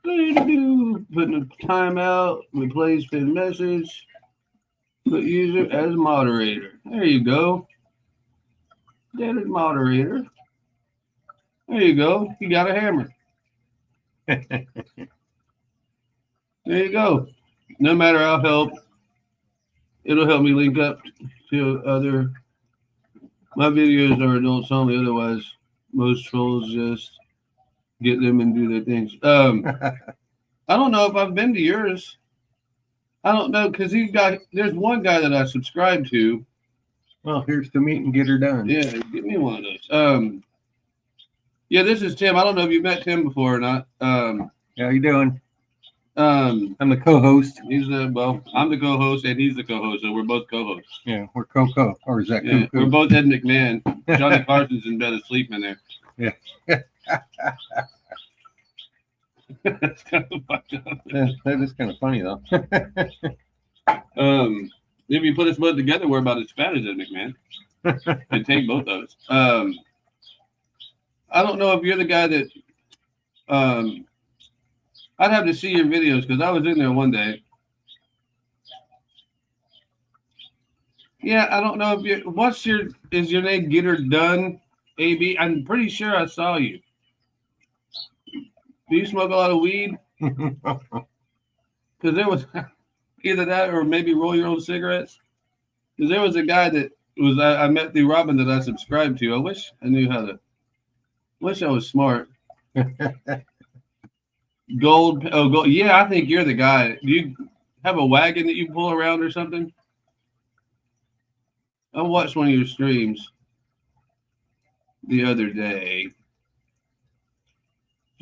Putting a timeout, replace pin message, put user as moderator. There you go. That is moderator. There you go. You got a hammer. There you go. No matter how it'll help me link up to other. My videos are adults only. Otherwise, most trolls just get them and do their things. I don't know if I've been to yours. I don't know because there's one guy that I subscribe to. Well, here's to meet and Get Her Done. Yeah, give me one of those. Yeah, this is Tim. I don't know if you've met Tim before or not. How you doing? I'm the co-host. I'm the co-host and he's the co-host, so we're both co-hosts. Yeah, we're co-co, or is that yeah, cuckoo? we're both Ed McMahon. Johnny Carson's in bed asleep in there. Yeah. That's kind of fucked up. That is kind of funny though. If you put us both together, we're about as fat as a McMahon. And take both of us. I don't know if you're the guy that. I'd have to see your videos because I was in there one day. Yeah, I don't know if you. Is your name Get Her Done, AB? I'm pretty sure I saw you. Do you smoke a lot of weed? Because there was either that or maybe roll your own cigarettes. Because there was a guy that was I met through Robin that I subscribed to. I wish I knew how to. Wish I was smart. Gold. Oh, gold. Yeah, I think you're the guy. Do you have a wagon that you pull around or something? I watched one of your streams the other day.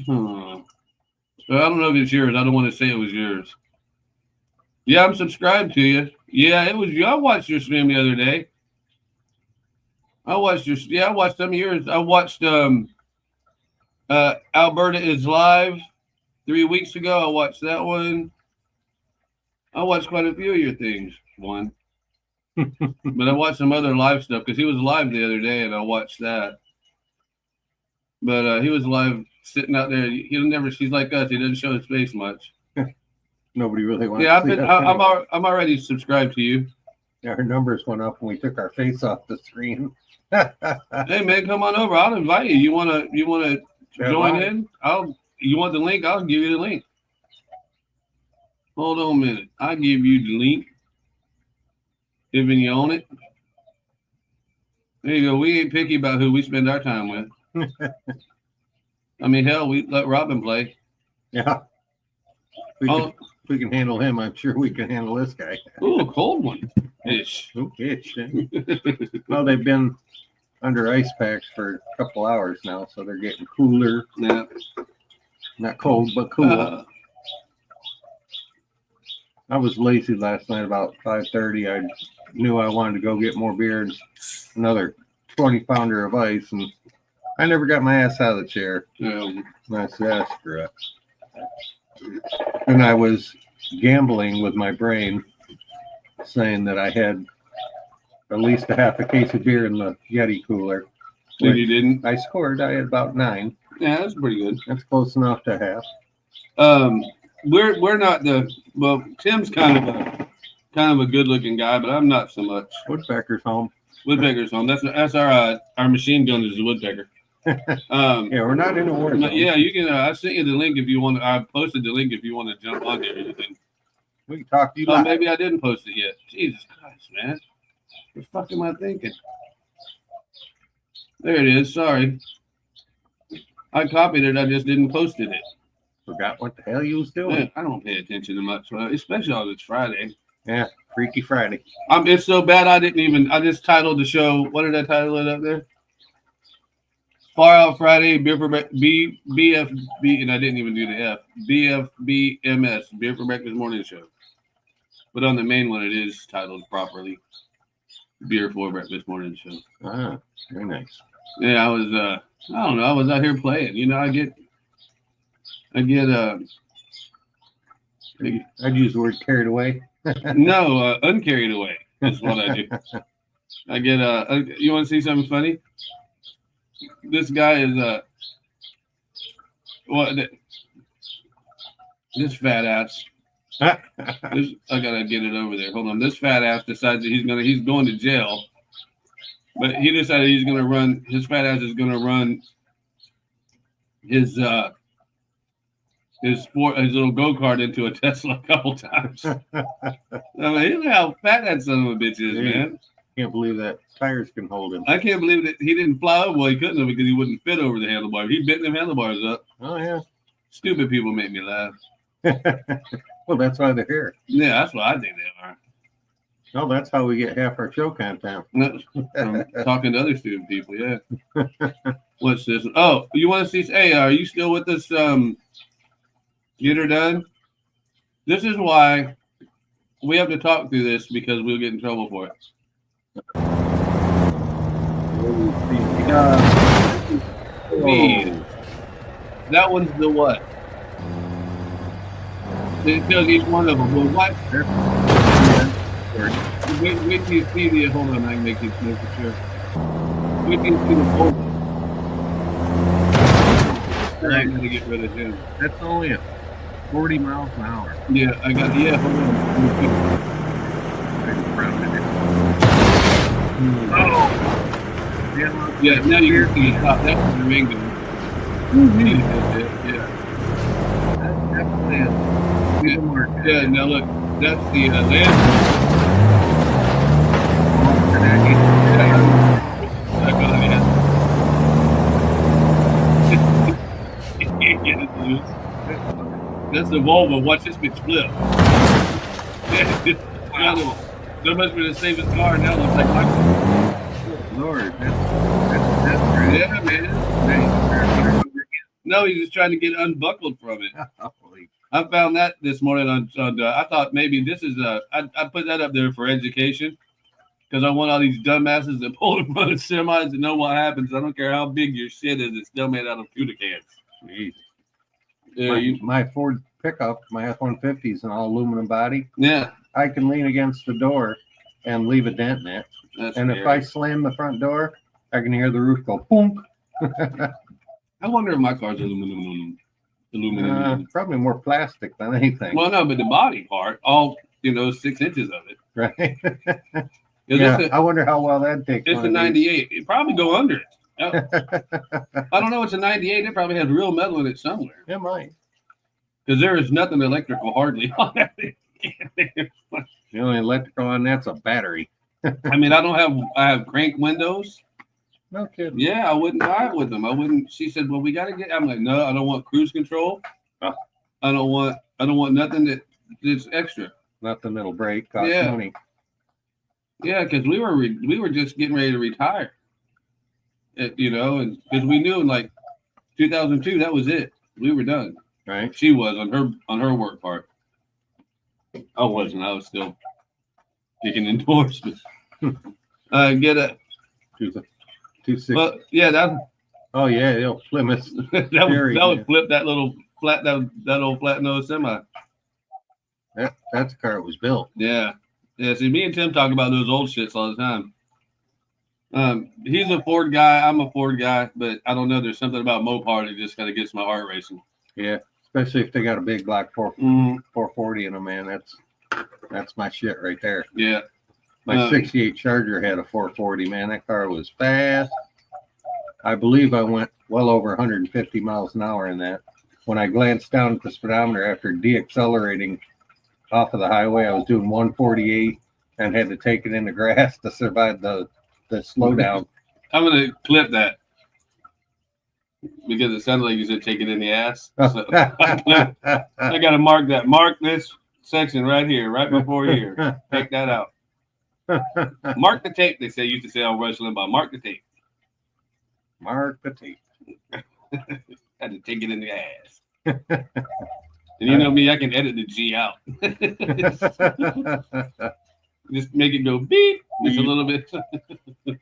Well, I don't know if it's yours. I don't want to say it was yours. Yeah, I'm subscribed to you. Yeah, it was you. I watched your stream the other day. I watched some of yours. I watched Alberta is Live 3 weeks ago. I watched that one. I watched quite a few of your things. But I watched some other live stuff because he was live the other day and I watched that. But he was live sitting out there. He's like us. He doesn't show his face much. Nobody really wants Yeah, to see us I'm already subscribed to you. Yeah, our numbers went up when we took our face off the screen. Hey man, come on over. I'll invite you. You wanna join in? You want the link? I'll give you the link. Hold on a minute. I'll give you the link. Even you own it. There you go. We ain't picky about who we spend our time with. I mean, hell, we let Robin play. Yeah. If we can handle him, I'm sure we can handle this guy. Ooh, a cold one. Ish. Ooh, ish. Well, they've been under ice packs for a couple hours now, so they're getting cooler. Yeah. Not cold, but cool. I was lazy last night about 5:30. I knew I wanted to go get more beer and another 20-pounder of ice, and I never got my ass out of the chair. And I said, screw it. And I was gambling with my brain, saying that I had at least a half a case of beer in the Yeti cooler. If you didn't? I scored. I had about 9. Yeah, that's pretty good. That's close enough to have. We're not Tim's kind of a good looking guy, but I'm not so much. Woodpecker's home. Woodpecker's home. That's our machine gun is a woodpecker. Yeah, we're not in a war zone. Yeah, you can. I sent you the link if you want. I posted the link if you want to jump on there. We can talk to you. Maybe I didn't post it yet. Jesus Christ, man! What the fuck am I thinking? There it is. Sorry, I copied it. I just didn't post it. Forgot what the hell you was doing. Man, I don't pay attention to much, especially on it's Friday. Yeah, Freaky Friday. It's so bad I didn't even. I just titled the show. What did I title it up there? Far Out Friday, BFB, and I didn't even do the F. BFBMS, Beer for Breakfast Morning Show. But on the main one, it is titled properly, Beer for Breakfast Morning Show. Ah, very nice. Yeah, I was. I don't know. I was out here playing. You know, I get. I'd use the word carried away. No, uncarried away is what I do. I get. You want to see something funny? This guy is this fat ass. I gotta get it over there. Hold on. This fat ass decides that he's going to jail, but he decided he's gonna run. His fat ass is gonna run his little go-kart into a Tesla a couple times. I mean, look how fat that son of a bitch is, man. Can't believe that tires can hold him. I can't believe that he didn't fly over. Well, he couldn't have because he wouldn't fit over the handlebars. He bent them handlebars up. Oh, yeah. Stupid people make me laugh. Well, that's why they're here. Yeah, that's what I think they are. No, that's how we get half our show content. From talking to other stupid people, yeah. What's this? Oh, you want to see? Hey, are you still with us? Get Her Done? This is why we have to talk through this because we'll get in trouble for it. Speed. That one's the what? It tells each one of them. Well, what? wait till you see the, hold on, I can make this more for sure. Wait till you see the Volvo. I'm going to get rid of him. That's only a 40 miles an hour. Yeah, I got, yeah, hold on. Oh! Yeah, now you can see it stop. That was the Ringo. Yeah. That's definitely a supermarket. Yeah, now look, that's the Land That's the Volvo. Watch this bitch flip. Wow. That must be the safest car now. Looks like my Lord, that's great. Yeah, man. No, he's just trying to get unbuckled from it. I found that this morning on I thought maybe this is I put that up there for education because I want all these dumbasses that pull in front of semis to know what happens. I don't care how big your shit is; it's still made out of tuna cans. Jeez. Yeah, my Ford pickup, my F-150 is an all aluminum body. Yeah, I can lean against the door and leave a dent in it. that's And scary. if I slam the front door, I can hear the roof go boom. I wonder if my car's aluminum. Probably more plastic than anything. Well, no, but the body part, all 6 inches of it. Right? Yeah, I wonder how well that takes. it's a 98. It probably go under it. I don't know. It's a 98. It probably has real metal in it somewhere. It might. Because there is nothing electrical hardly on that thing. The only electrical on that's a battery. I mean, I have crank windows. No kidding. Yeah, I wouldn't buy it with them. I wouldn't. She said, "Well, we got to get." I'm like, "No, I don't want cruise control. I don't want nothing that's extra. Nothing that'll break. Cost money. Yeah, because we were just getting ready to retire. And because we knew in like 2002 that was it. We were done. Right. She was on her work part. I wasn't. I was still taking endorsements. Get a 260. Well, yeah, that. Oh yeah, Plymouth. that would flip that little flat that old flat nose semi. That's the car it was built. Yeah. See, me and Tim talk about those old shits all the time. He's a Ford guy. I'm a Ford guy, but I don't know. There's something about Mopar that just kind of gets my heart racing. Yeah, especially if they got a big black 440 in them, man. That's my shit right there. Yeah. My 68 Charger had a 440, man. That car was fast. I believe I went well over 150 miles an hour in that. When I glanced down at the speedometer after deaccelerating off of the highway, I was doing 148 and had to take it in the grass to survive the slowdown. I'm going to clip that because it sounded like you said take it in the ass. So I got to mark that. Mark this section right here, right before here. Take that out. Mark the tape, they used to say on Rush Limbaugh. Mark the tape. Mark the tape. Had to take it in the ass. And you know me, I can edit the G out. Just make it go beep just a little bit.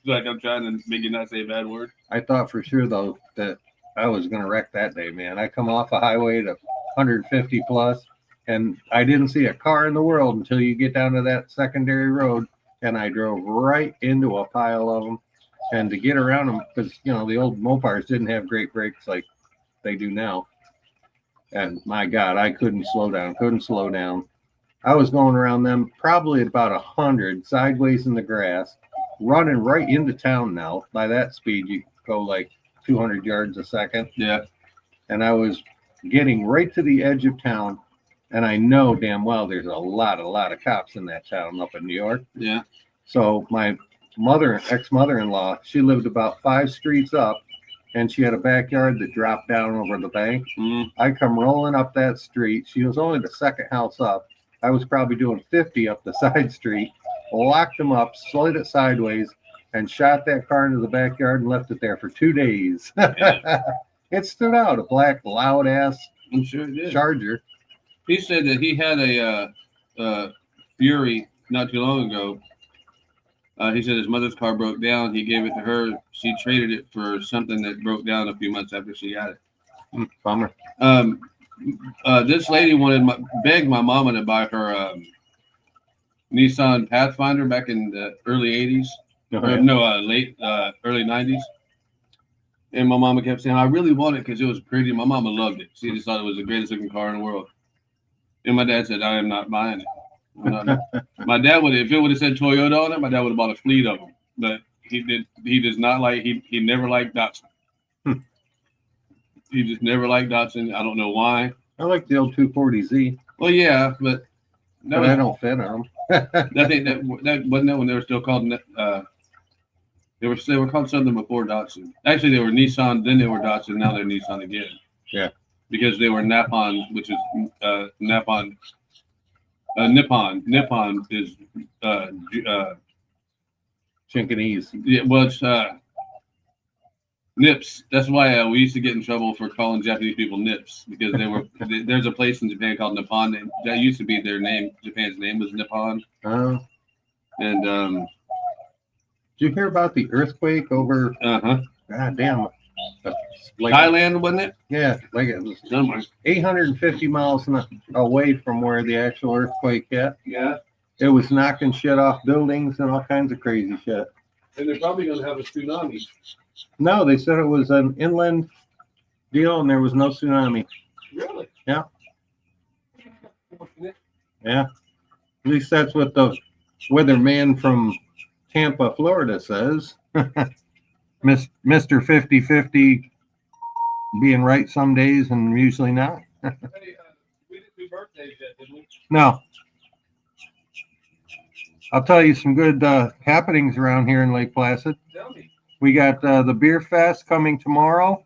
Like I'm trying to make it not say a bad word. I thought for sure, though, that I was going to wreck that day, man. I come off a highway to 150 plus, and I didn't see a car in the world until you get down to that secondary road. And I drove right into a pile of them. And to get around them, because, the old Mopars didn't have great brakes like they do now. And my God, I couldn't slow down. I was going around them probably about 100 sideways in the grass, running right into town now. By that speed, you go like 200 yards a second. Yeah. And I was getting right to the edge of town. And I know damn well there's a lot of cops in that town up in New York. Yeah. So my ex-mother-in-law, she lived about 5 streets up, and she had a backyard that dropped down over the bank. I come rolling up that street. She was only the second house up. I was probably doing 50 up the side street, locked them up, slid it sideways, and shot that car into the backyard and left it there for 2 days. It stood out, a black, loud-ass I'm sure it did. Charger. He said that he had a Fury not too long ago. He said his mother's car broke down. He gave it to her. She traded it for something that broke down a few months after she got it. Bummer. This lady begged my mama to buy her Nissan Pathfinder back in the early 80s. Early 90s. And my mama kept saying, I really want it because it was pretty. My mama loved it. She just thought it was the greatest looking car in the world. And my dad said, I am not buying it. My dad would, if it would have said Toyota on it, my dad would have bought a fleet of them. But he does not like, he never liked Datsun. He just never liked Datsun. I don't know why. I like the old 240Z. Well, yeah, but I don't fit on them. I think that wasn't that when they were still called, they were called something before Datsun. Actually, they were Nissan, then they were Datsun, now they're Nissan again. Yeah. Because they were Nippon, which is Nippon. Nippon is Chinkanese. Yeah, well, it's Nips. That's why we used to get in trouble for calling Japanese people Nips, because they were there's a place in Japan called Nippon. That used to be their name. Japan's name was Nippon. Oh. And did you hear about the earthquake over? God damn. Like, Thailand, wasn't it? Yeah, like it was somewhere 850 miles away from where the actual earthquake hit. Yeah. It was knocking shit off buildings and all kinds of crazy shit. And they're probably going to have a tsunami. No, they said it was an inland deal and there was no tsunami. Really? Yeah. Yeah. At least that's what the weatherman from Tampa, Florida says. Mr. 50-50 being right some days and usually not. Hey, we didn't do birthdays yet, did we? No. I'll tell you some good happenings around here in Lake Placid. Tell me. We got the Beer Fest coming tomorrow.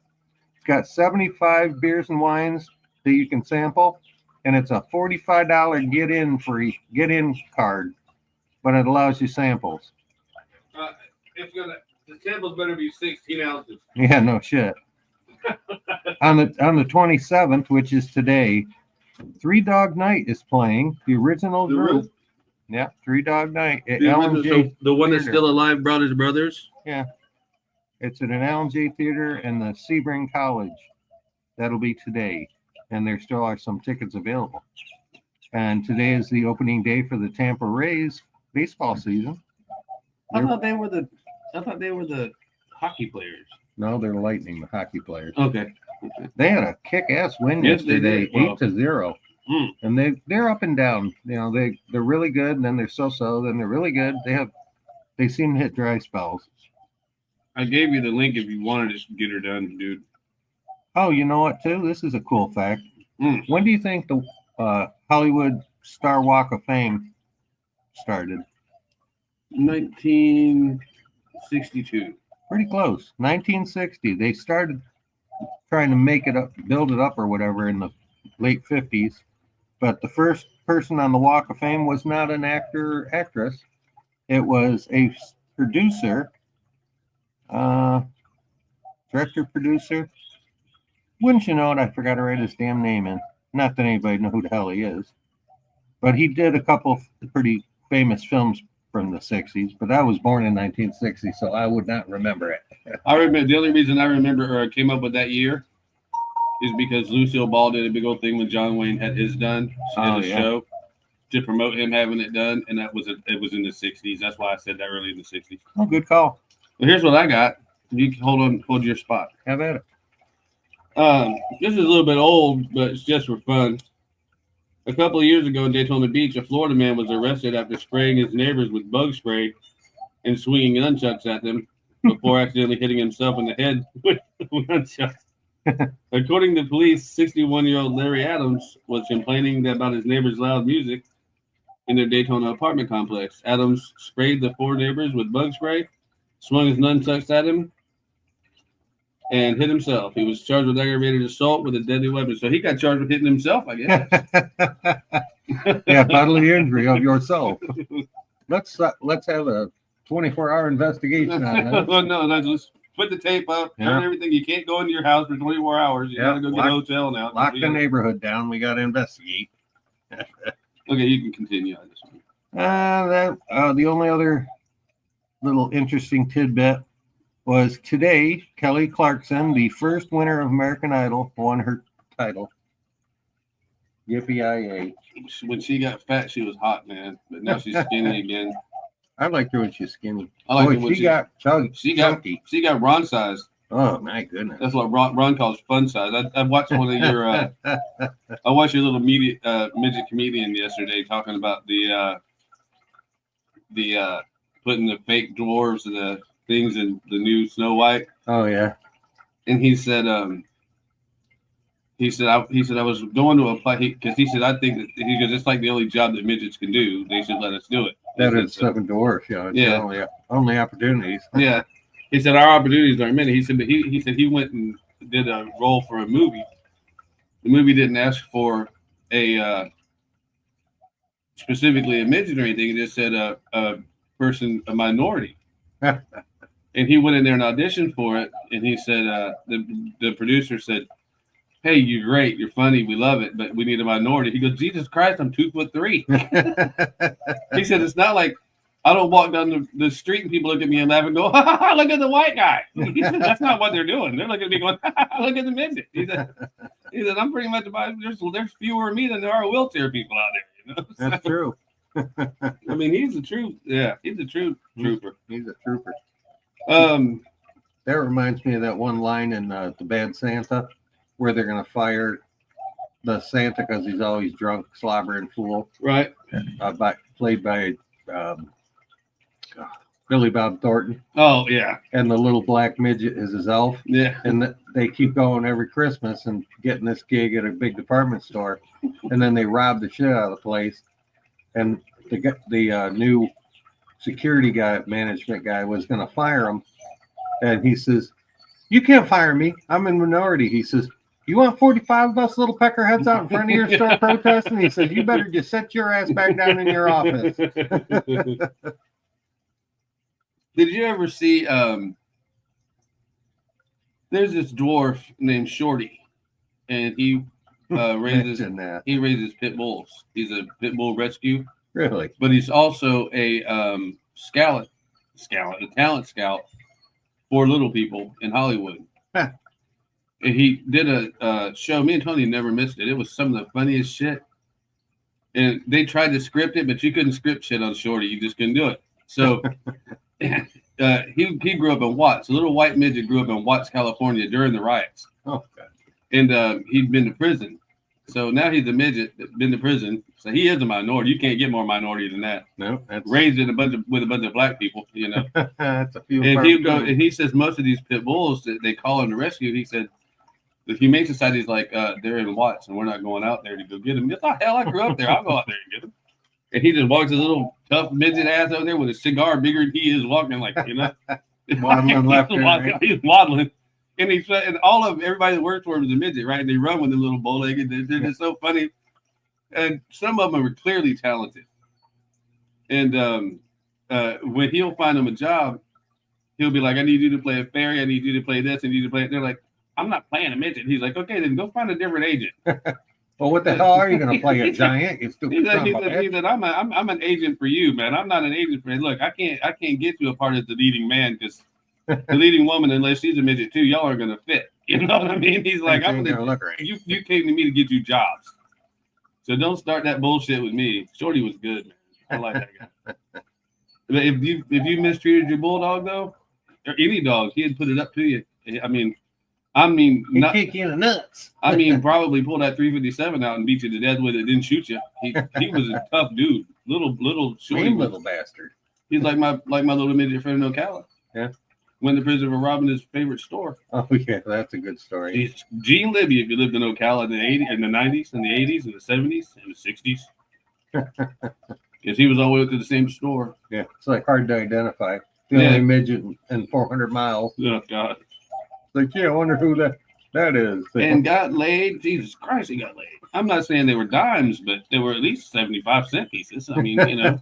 It's got 75 beers and wines that you can sample, and it's a $45 get-in card, but it allows you samples. The samples better be 16 ounces. Yeah, no shit. on the 27th, which is today, Three Dog Night is playing. The original group. Yeah, Three Dog Night at LMJ. The one that's still alive, Brothers. Yeah. It's at an LMJ Theater and the Sebring College. That'll be today. And there still are some tickets available. And today is the opening day for the Tampa Rays baseball season. I thought they were the hockey players. No, they're Lightning, the hockey players. Okay. They had a kick-ass win yesterday, 8-0. And they're up and down. You know, they're really good, and then they're so-so, then they're really good. They seem to hit dry spells. I gave you the link if you wanted to get her done, dude. Oh, you know what, too? This is a cool fact. When do you think the Hollywood Star Walk of Fame started? 1962. Pretty close. 1960. They started trying to make it up, build it up or whatever in the late 50s. But the first person on the Walk of Fame was not an actor or actress. It was a producer, director-producer. Wouldn't you know it? I forgot to write his damn name in. Not that anybody know who the hell he is. But he did a couple of pretty famous films from the 60s, but I was born in 1960, so I would not remember it. I remember the only reason I remember or came up with that year is because Lucille Ball did a big old thing when John Wayne had his done. She did a show to promote him having it done, and it was in the 60s. That's why I said that early in the 60s. Oh, good call. Well, here's what I got. You can hold your spot. Have at it. This is a little bit old, but it's just for fun. A couple of years ago in Daytona Beach, a Florida man was arrested after spraying his neighbors with bug spray and swinging nunchucks at them before accidentally hitting himself in the head with nunchucks. According to police, 61-year-old Larry Adams was complaining about his neighbors' loud music in their Daytona apartment complex. Adams sprayed the four neighbors with bug spray, swung his nunchucks at him, and hit himself. He was charged with aggravated assault with a deadly weapon. So he got charged with hitting himself, I guess. Yeah, bodily injury of yourself. Let's have a 24-hour investigation on that. Well, no, let's put the tape up, turn everything. You can't go into your house for 24 hours. You got to go get a hotel now. Lock the neighborhood down. We got to investigate. Okay, you can continue on this one. The only other little interesting tidbit was today, Kelly Clarkson, the first winner of American Idol, won her title. Yippee-yi-yay. When she got fat, she was hot, man. But now she's skinny again. I liked her when she's skinny. I like Boy, her when she got chunky. She got Ron size. Oh my goodness. That's what Ron calls fun size. I watched one of your I watched your little midget comedian yesterday talking about the putting the fake dwarves and the things in the new Snow White. Oh yeah. And he said I was going to apply because he said I think that he goes, it's like the only job that midgets can do. They should let us do it. That is seven dwarfs, you know. It's only opportunities. Yeah. He said our opportunities aren't many. He said but he said he went and did a role for a movie. The movie didn't ask for a specifically a midget or anything. It just said a person, a minority. And he went in there and auditioned for it. And he said the producer said, "Hey, you're great. You're funny. We love it. But we need a minority." He goes, "Jesus Christ, I'm 2'3". He said, "It's not like I don't walk down the street and people look at me and laugh and go, ha, ha, ha, look at the white guy." He said, "That's not what they're doing. They're looking at me going, ha, ha, look at the midget." He said, "I'm pretty much about, there's fewer of me than there are wheelchair people out there." You know? That's true. I mean, he's a true trooper. He's a trooper. That reminds me of that one line in The Bad Santa where they're going to fire the Santa because he's always drunk, slobbering fool. Right. Played by Billy Bob Thornton. Oh, yeah. And the little black midget is his elf. Yeah. And they keep going every Christmas and getting this gig at a big department store. And then they rob the shit out of the place. And the new security guy, management guy, was going to fire him. And he says, "You can't fire me. I'm in minority." He says, "You want 45 of us little peckerheads out in front of your store protesting?" He says, "You better just sit your ass back down in your office." Did you ever see there's this dwarf named Shorty, and he raises pit bulls. He's a pit bull rescue. Really? But he's also a talent scout for little people in Hollywood. Huh. And he did a show. Me and Tony never missed it. It was some of the funniest shit. And they tried to script it, but you couldn't script shit on Shorty. You just couldn't do it. So he grew up in Watts. A little white midget grew up in Watts, California during the riots. Oh, God. And he'd been to prison. So now he's a midget that's been to prison. So he is a minority. You can't get more minority than that. No, that's raised in with a bunch of black people, you know. That's a few. And he says most of these pit bulls that they call him to rescue, he said the Humane Society's like they're in Watts and we're not going out there to go get them. What the hell? I grew up there. I'll go out there and get them. And he just walks his little tough midget ass over there with a cigar bigger than he is, walking like, you know, waddling left and right. He's waddling. And everybody that works for him is a midget, right? And they run with the little bow-legged. They're just so funny. And some of them are clearly talented. And when he'll find them a job, he'll be like, "I need you to play a fairy. I need you to play this. I need you to play it." They're like, "I'm not playing a midget." He's like, "Okay, then go find a different agent." Well, what the hell are you going to play, a giant? You stupid he said, I'm an agent for you, man. I'm not an agent for you. Look, I can't get you a part as the leading man because the leading woman, unless she's a midget too, y'all are gonna fit. You know what I mean? He's like, I'm gonna look right. You came to me to get you jobs, so don't start that bullshit with me. Shorty was good, man. I like that guy. But if you mistreated your bulldog though, or any dog, he'd put it up to you. I mean, he'd kick you in the nuts. I mean, probably pull that 357 out and beat you to death with it. Didn't shoot you. He was a tough dude. Little shorty, little bastard. He's like my little midget friend in Ocala. Yeah. Went to prison for robbing his favorite store. Oh yeah, that's a good story. Gene Libby, if you lived in Ocala in the 80s, in the 90s, in the 80s, in the 70s, in the 60s. Because he was all the way up to the same store. Yeah, it's like hard to identify. The only midget in 400 miles. Oh God. Like, yeah, I wonder who that is. And got laid. Jesus Christ, he got laid. I'm not saying they were dimes, but they were at least 75-cent pieces. I mean, you know.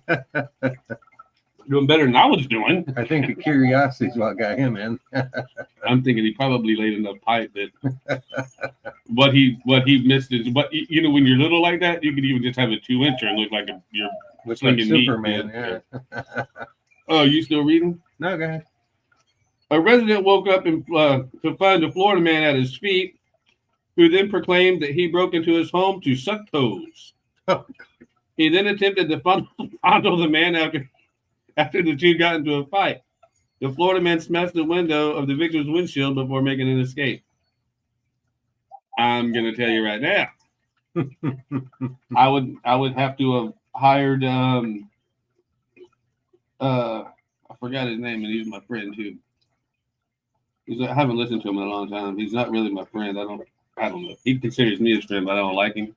Doing better than I was doing. I think the curiosity is what got him in. I'm thinking he probably laid enough pipe that what he missed is you know, when you're little like that, you could even just have a 2-incher and look like you're slinging meat. Superman. Yeah. Oh, you still reading? No, go ahead. A resident woke up to find a Florida man at his feet. who then proclaimed that he broke into his home to suck toes. He then attempted to fondle the man after the two got into a fight. The Florida man smashed the window of the victim's windshield before making an escape. I'm going to tell you right now. I would have to have hired I forgot his name, and he's my friend too. I haven't listened to him in a long time. He's not really my friend. I don't know. He considers me his friend, but I don't like him.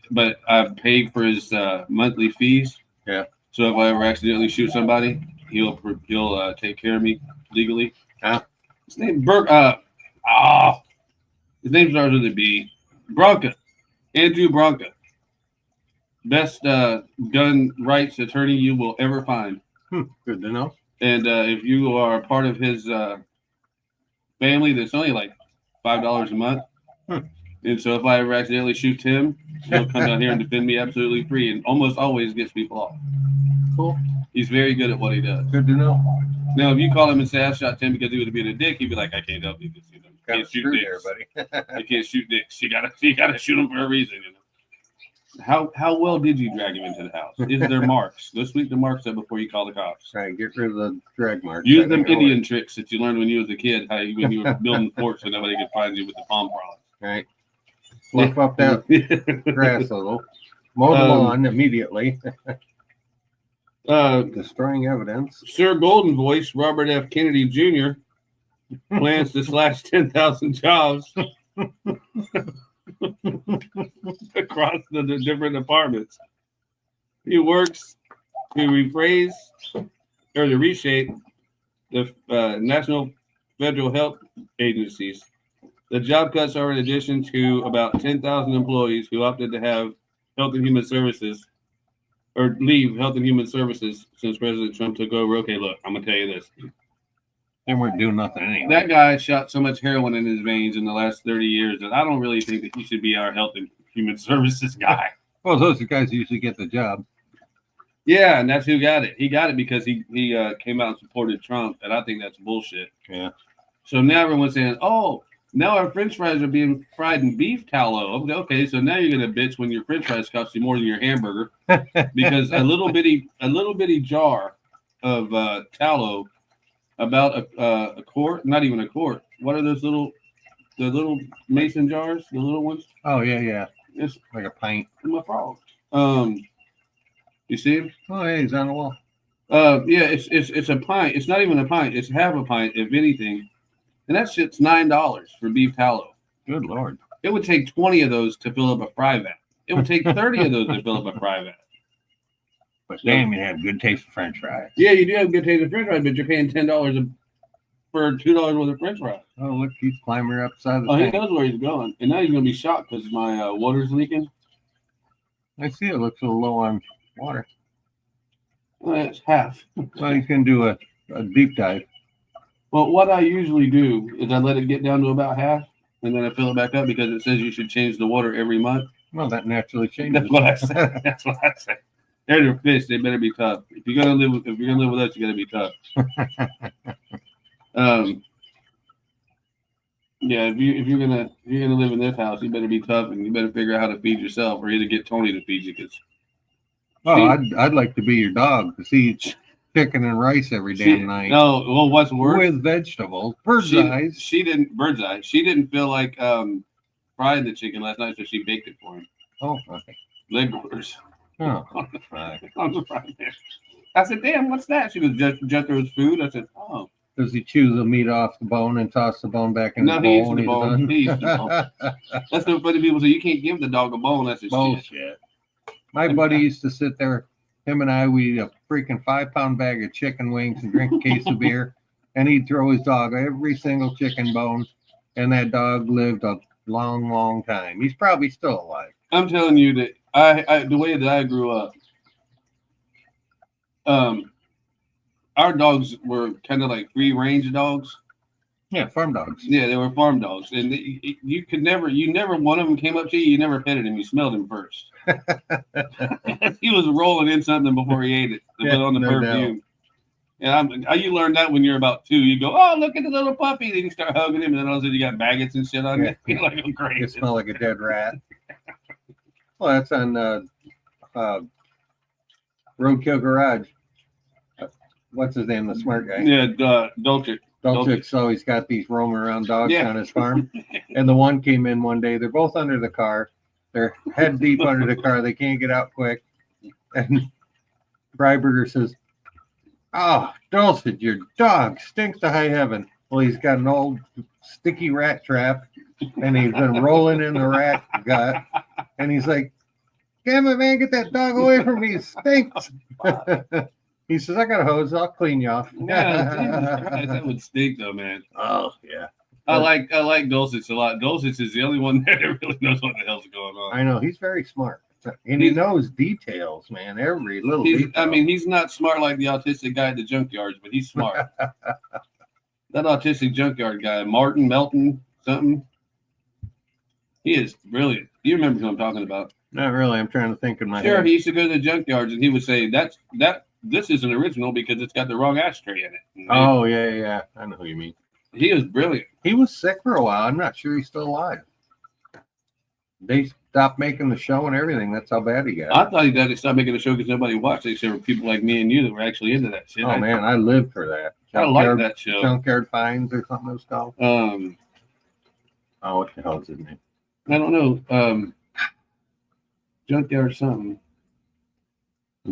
But I paid for his monthly fees. Yeah. So if I ever accidentally shoot somebody, he'll take care of me legally. His name his name starts with a B. Bronca. Andrew Bronca. Best gun rights attorney you will ever find. Good to know. And if you are a part of his family, that's only like $5 a month. And so if I ever accidentally shoot Tim, he'll come down here and defend me absolutely free, and almost always gets people off. Cool. He's very good at what he does. Good to know. Now, if you call him and say I shot Tim because he was being a dick, he'd be like, I can't help you. You can't shoot dicks, buddy. You can't shoot dicks. You gotta shoot them for a reason. You know? How well did you drag him into the house? Is there marks? Go sweep the marks up before you call the cops. Right, get rid of the drag marks. Use them Indian tricks that you learned when you was a kid, when you were building forts so nobody could find you with the palm fronds. Right. Fluff up that grass a little. Mow the lawn immediately. Destroying evidence. Sir Golden Voice, Robert F. Kennedy Jr., plans to slash 10,000 jobs across the different departments. He works to rephrase or to reshape the national federal health agencies. The job cuts are in addition to about 10,000 employees who opted to have Health and Human Services or leave Health and Human Services since President Trump took over. Okay, look, I'm going to tell you this. They weren't doing nothing anyway. That guy shot so much heroin in his veins in the last 30 years that I don't really think that he should be our Health and Human Services guy. Well, those are the guys who usually get the job. Yeah, and that's who got it. He got it because he came out and supported Trump, and I think that's bullshit. Yeah. So now everyone's saying, oh, now our French fries are being fried in beef tallow. Okay, so now you're gonna bitch when your French fries cost you more than your hamburger because a little bitty jar of tallow, about a quart, not even a quart. What are those the little mason jars, the little ones? Oh yeah. It's like a pint. My frog. You see him? Oh yeah, he's on the wall. Yeah, it's a pint. It's not even a pint. It's half a pint, if anything. And that shit's $9 for beef tallow. Good Lord. It would take 20 of those to fill up a fry vat. It would take 30 of those to fill up a fry vat. But damn, you have good taste of French fries. Yeah, you do have good taste of French fries, but you're paying $10 for $2 worth of French fries. Oh, look, he's climbing up side of the tank. He knows where he's going. And now he's going to be shocked because my water's leaking. I see it looks a little low on water. Well, it's half. Well, you can do a deep dive. Well, what I usually do is I let it get down to about half, and then I fill it back up because it says you should change the water every month. Well, that naturally changes. That's what I say. That's what I say. They're fish. They better be tough. If you're gonna live with us, you gotta be tough. Yeah. If you're gonna live in this house, you better be tough, and you better figure out how to feed yourself, or either get Tony to feed you. I'd like to be your dog to see chicken and rice every damn night. No, well, what's worse with vegetables, bird's eyes. She didn't feel like frying the chicken last night, so she baked it for him. Oh, okay. Leg quarters. Oh, on the fry pan. I said, "Damn, what's that?" She goes, "Just throws food." I said, "Oh." Does he chew the meat off the bone and toss the bone back in the bowl? No, he eats the bone. He eats the bone. That's no funny. People say you can't give the dog a bone. That's bullshit. My buddy used to sit there. Him and I, we eat a freaking 5-pound bag of chicken wings and drink a case of beer, and he'd throw his dog every single chicken bone, and that dog lived a long, long time. He's probably still alive. I'm telling you that I the way that I grew up, our dogs were kind of like free-range dogs. Yeah, farm dogs. Yeah, they were farm dogs, and you never one of them came up to you. You never petted him. You smelled him first. He was rolling in something before he ate it. To put on the perfume. Yeah, you learned that when you're about 2. You go, oh, look at the little puppy. Then you start hugging him, and then all of a sudden you got maggots and shit on you. You're like, I'm crazy. You smell like a dead rat. Well, that's on Roadkill Garage. What's his name? The smart guy. Yeah, Dolchik. So he's got these roaming around dogs on his farm. And the one came in one day. They're both under the car. They're head deep under the car. They can't get out quick. And Freiberger says, oh, Dulcet, your dog stinks to high heaven. Well, he's got an old sticky rat trap, and he's been rolling in the rat gut. And he's like, damn it, man, get that dog away from me. It stinks. He says, I got a hose. I'll clean you off. Yeah, that would stink, though, man. Oh, yeah. I like Dulcich a lot. Dulcich is the only one there that really knows what the hell's going on. I know. He's very smart. And he knows details, man. Every little detail. I mean, he's not smart like the autistic guy at the junkyards, but he's smart. That autistic junkyard guy, Melton, something. He is brilliant. You remember who I'm talking about? Not really. I'm trying to think in my head. Sure, he used to go to the junkyards and he would say, this isn't original because it's got the wrong ashtray in it. Oh, yeah. I know who you mean. He was brilliant. He was sick for a while. I'm not sure he's still alive. They stopped making the show and everything. That's how bad he got. I thought he had to stop making the show because nobody watched it. Except for people like me and you that were actually into that shit. Oh, man, I lived for that. I like that show. Junkyard Finds or something it was called. Oh, what the hell is his name? I don't know. Junkyard something.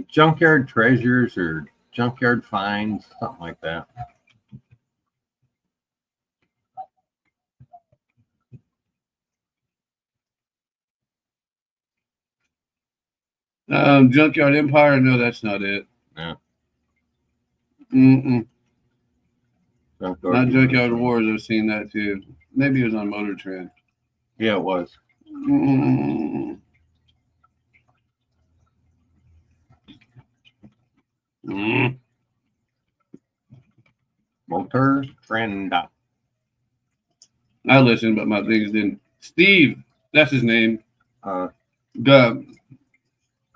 Junkyard Treasures or Junkyard Finds, something like that. Junkyard Empire? No, that's not it. No. Not Junkyard Wars. I've seen that too. Maybe it was on Motor Trend. Yeah, it was. Motor Trend. I listened, but my things didn't. Steve, that's his name.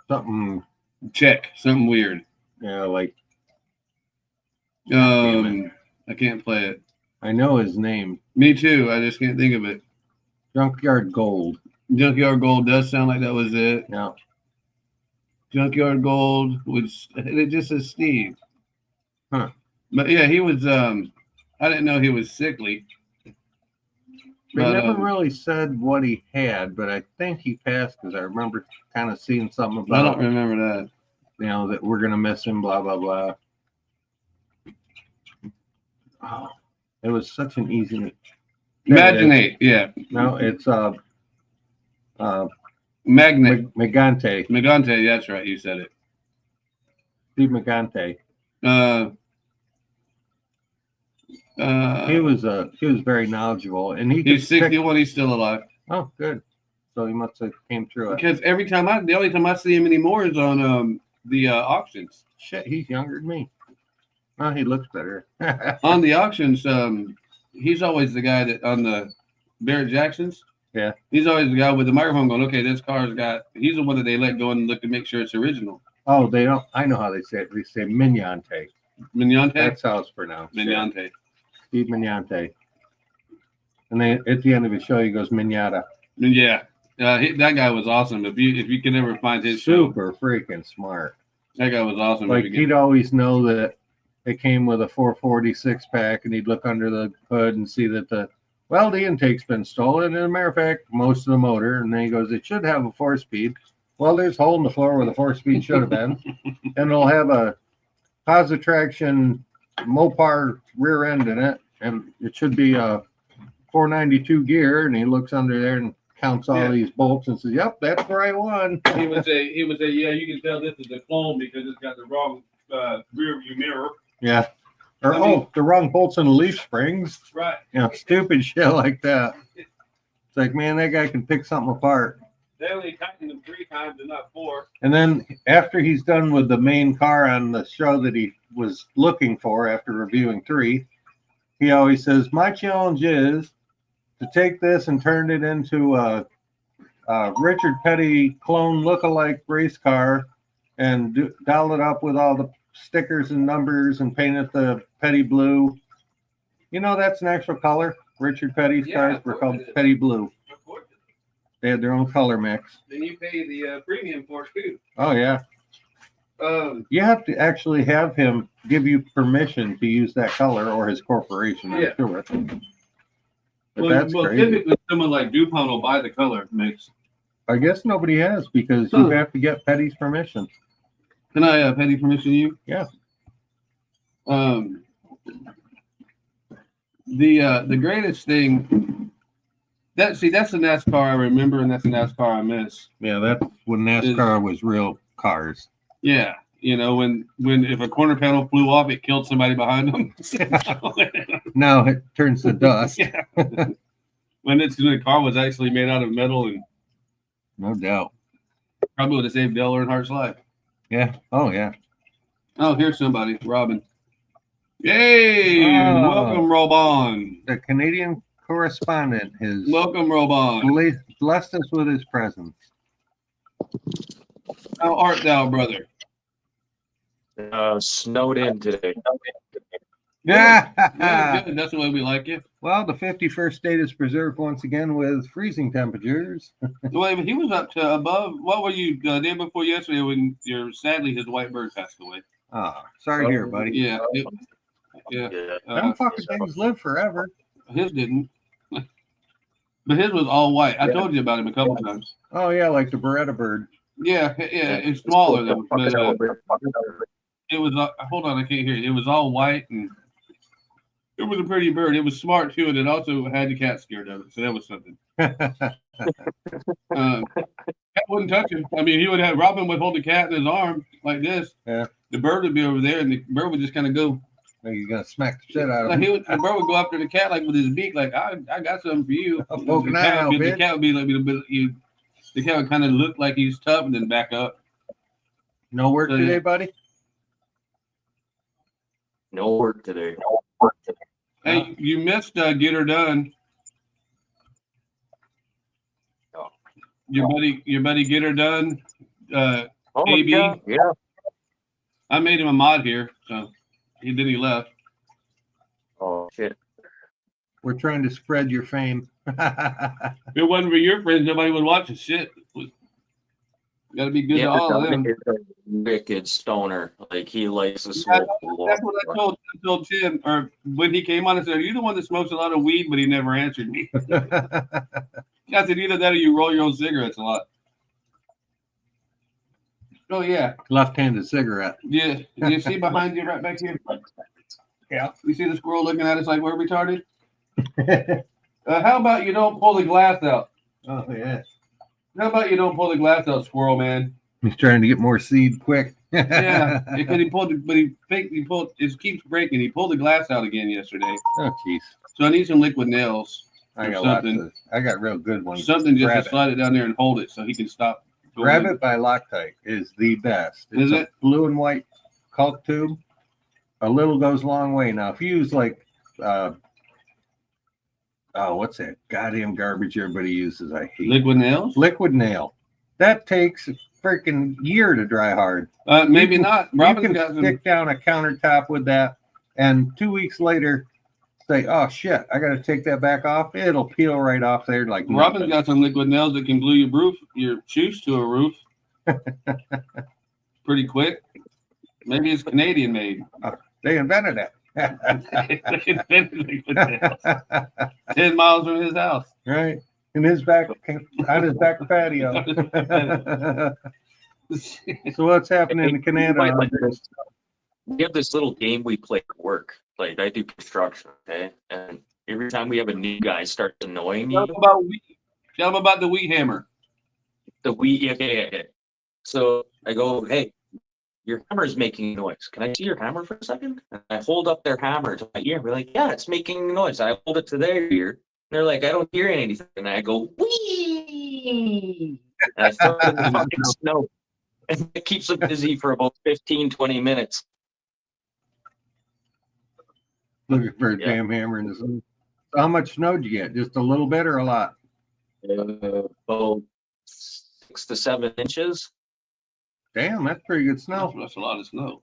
Something check, something weird. Yeah, like I can't play it. I know his name. Me too. I just can't think of it. Junkyard Gold. Junkyard Gold does sound like that was it. Yeah. Junkyard Gold was it just says Steve. Huh. But yeah, he was I didn't know he was sickly. They never really said what he had, but I think he passed because I remember kind of seeing something about. I don't remember that. You know, that we're gonna miss him, blah blah blah. Oh, it was such an easy. Imaginate, yeah. No, it's Magnet. Megante. Megante, that's right. You said it. Steve Megante. He was very knowledgeable, and he's 61. He's still alive. Oh, good. So he must have came through it. Because the only time I see him anymore is on the auctions. Shit, he's younger than me. Well, he looks better. On the auctions, he's always the guy that on the Barrett Jacksons. Yeah. He's always the guy with the microphone going, okay, this car's got. He's the one that they let go and look to make sure it's original. Oh, they don't. I know how they say it. They say Mignante. Mignante. That's how it's pronounced. Mignante. Yeah. Steve Mignante. And then at the end of the show, he goes Mignata. Yeah. That guy was awesome. If you can ever find his super freaking smart. That guy was awesome. Like he'd always know that it came with a 440 6-pack, and he'd look under the hood and see that the intake's been stolen. As a matter of fact, most of the motor. And then he goes, it should have a 4-speed. Well, there's a hole in the floor where the 4-speed should have been. And it'll have a positive traction Mopar rear end in it, and it should be a 492 gear. And he looks under there and counts all these bolts and says, "Yep, that's where I won." He would say, "Yeah, you can tell this is a clone because it's got the wrong rear view mirror." Yeah, or the wrong bolts in the leaf springs. Right. You know, stupid shit like that. It's like, man, that guy can pick something apart. They only tightened them 3 times and not 4. And then after he's done with the main car on the show that he was looking for after reviewing 3, he always says, my challenge is to take this and turn it into a Richard Petty clone look-alike race car and doll it up with all the stickers and numbers and paint it the Petty blue. You know, that's an actual color. Richard Petty's cars were called Petty blue. They had their own color mix. Then you pay the premium for it too. Oh yeah. You have to actually have him give you permission to use that color, or his corporation. Yeah. Do it. But that's crazy. Typically someone like DuPont will buy the color mix. I guess nobody has, because you have to get Petty's permission. Can I Petty permission you? Yeah. The greatest thing that's the NASCAR I remember, and that's the NASCAR I miss. Yeah, that's when NASCAR was real cars. Yeah, you know, when if a corner panel flew off, it killed somebody behind them. Now it turns to dust. Yeah. When the car was actually made out of metal, and no doubt, probably would have saved Dale Earnhardt's life. Yeah. Oh yeah. Oh, here's somebody, Robin. Yay! Welcome, Robon. The Canadian correspondent has welcome, Robon. Blessed us with his presence. How art thou, brother? Snowed in today. Yeah, good. That's the way we like it. Well, the 51st state is preserved once again with freezing temperatures. Well, he was up to above. What were you day before yesterday when sadly his white bird passed away? Oh, sorry to hear, buddy. Yeah. Yeah. Them fucking things live forever. His didn't. But his was all white. I told you about him a couple times. Oh yeah, like the Beretta bird. Yeah, it's smaller though. But, it was hold on, I can't hear you. It was all white, and it was a pretty bird. It was smart too, and it also had the cat scared of it, so that was something. Cat wouldn't touch him. I mean, Robin would hold the cat in his arm like this. Yeah. The bird would be over there, and the bird would just kind of go. Like you're gonna smack the shit out of him. The bird would go after the cat like with his beak, like I got something for you. The cat would be like the cat would kind of look like he's tough and then back up. No work today, buddy? No work today. Hey, you missed Get Her Done. Your buddy Get Her Done. AB. Yeah. I made him a mod here, so he left. Oh shit. We're trying to spread your fame. If it wasn't for your friends, nobody would watch the shit. Got to be good to all of them. Wicked stoner, like he likes to smoke. That's what I told Tim, or when he came on and said, "Are you the one that smokes a lot of weed?" But he never answered me. I said, "Either that or you roll your own cigarettes a lot." Oh yeah, left-handed cigarette. Yeah, you see behind you, right back here. Yeah, you see the squirrel looking at us like we're retarded. How about you don't pull the glass out? Oh yeah. How about you don't pull the glass out, squirrel man? He's trying to get more seed quick. Yeah, because he pulled, but he pulled. It keeps breaking. He pulled the glass out again yesterday. Oh jeez. So I need some liquid nails. I got real good ones. Something just to slide it down there and hold it so he can stop. Grab It by Loctite is the best. It's a blue and white caulk tube. A little goes a long way. Now, if you use like, what's that goddamn garbage everybody uses? I hate liquid nails. Liquid nail. That takes a freaking year to dry hard. Maybe not. Robin can stick down a countertop with that, and 2 weeks later, say, "Oh shit, I got to take that back off." It'll peel right off there like. Robin's got some liquid nails that can glue your shoes to a roof, pretty quick. Maybe it's Canadian made. They invented it. 10 miles from his house. Right. In his back, on his back patio. So what's happening in Canada? We have this little game we play at work. Like I do construction, okay? And every time we have a new guy start annoying me. Tell him about the wheat hammer. The wheat, okay. So I go, hey, your hammer is making noise. Can I see your hammer for a second? And I hold up their hammer to my ear and be like, yeah, it's making noise. I hold it to their ear. And they're like, I don't hear anything. And I go, wee! And I throw it in the fucking snow. And it keeps them busy for about 15, 20 minutes. Looking for a damn hammer in the sun. So how much snow did you get? Just a little bit or a lot? About 6 to 7 inches. Damn, that's pretty good snow. That's a lot of snow.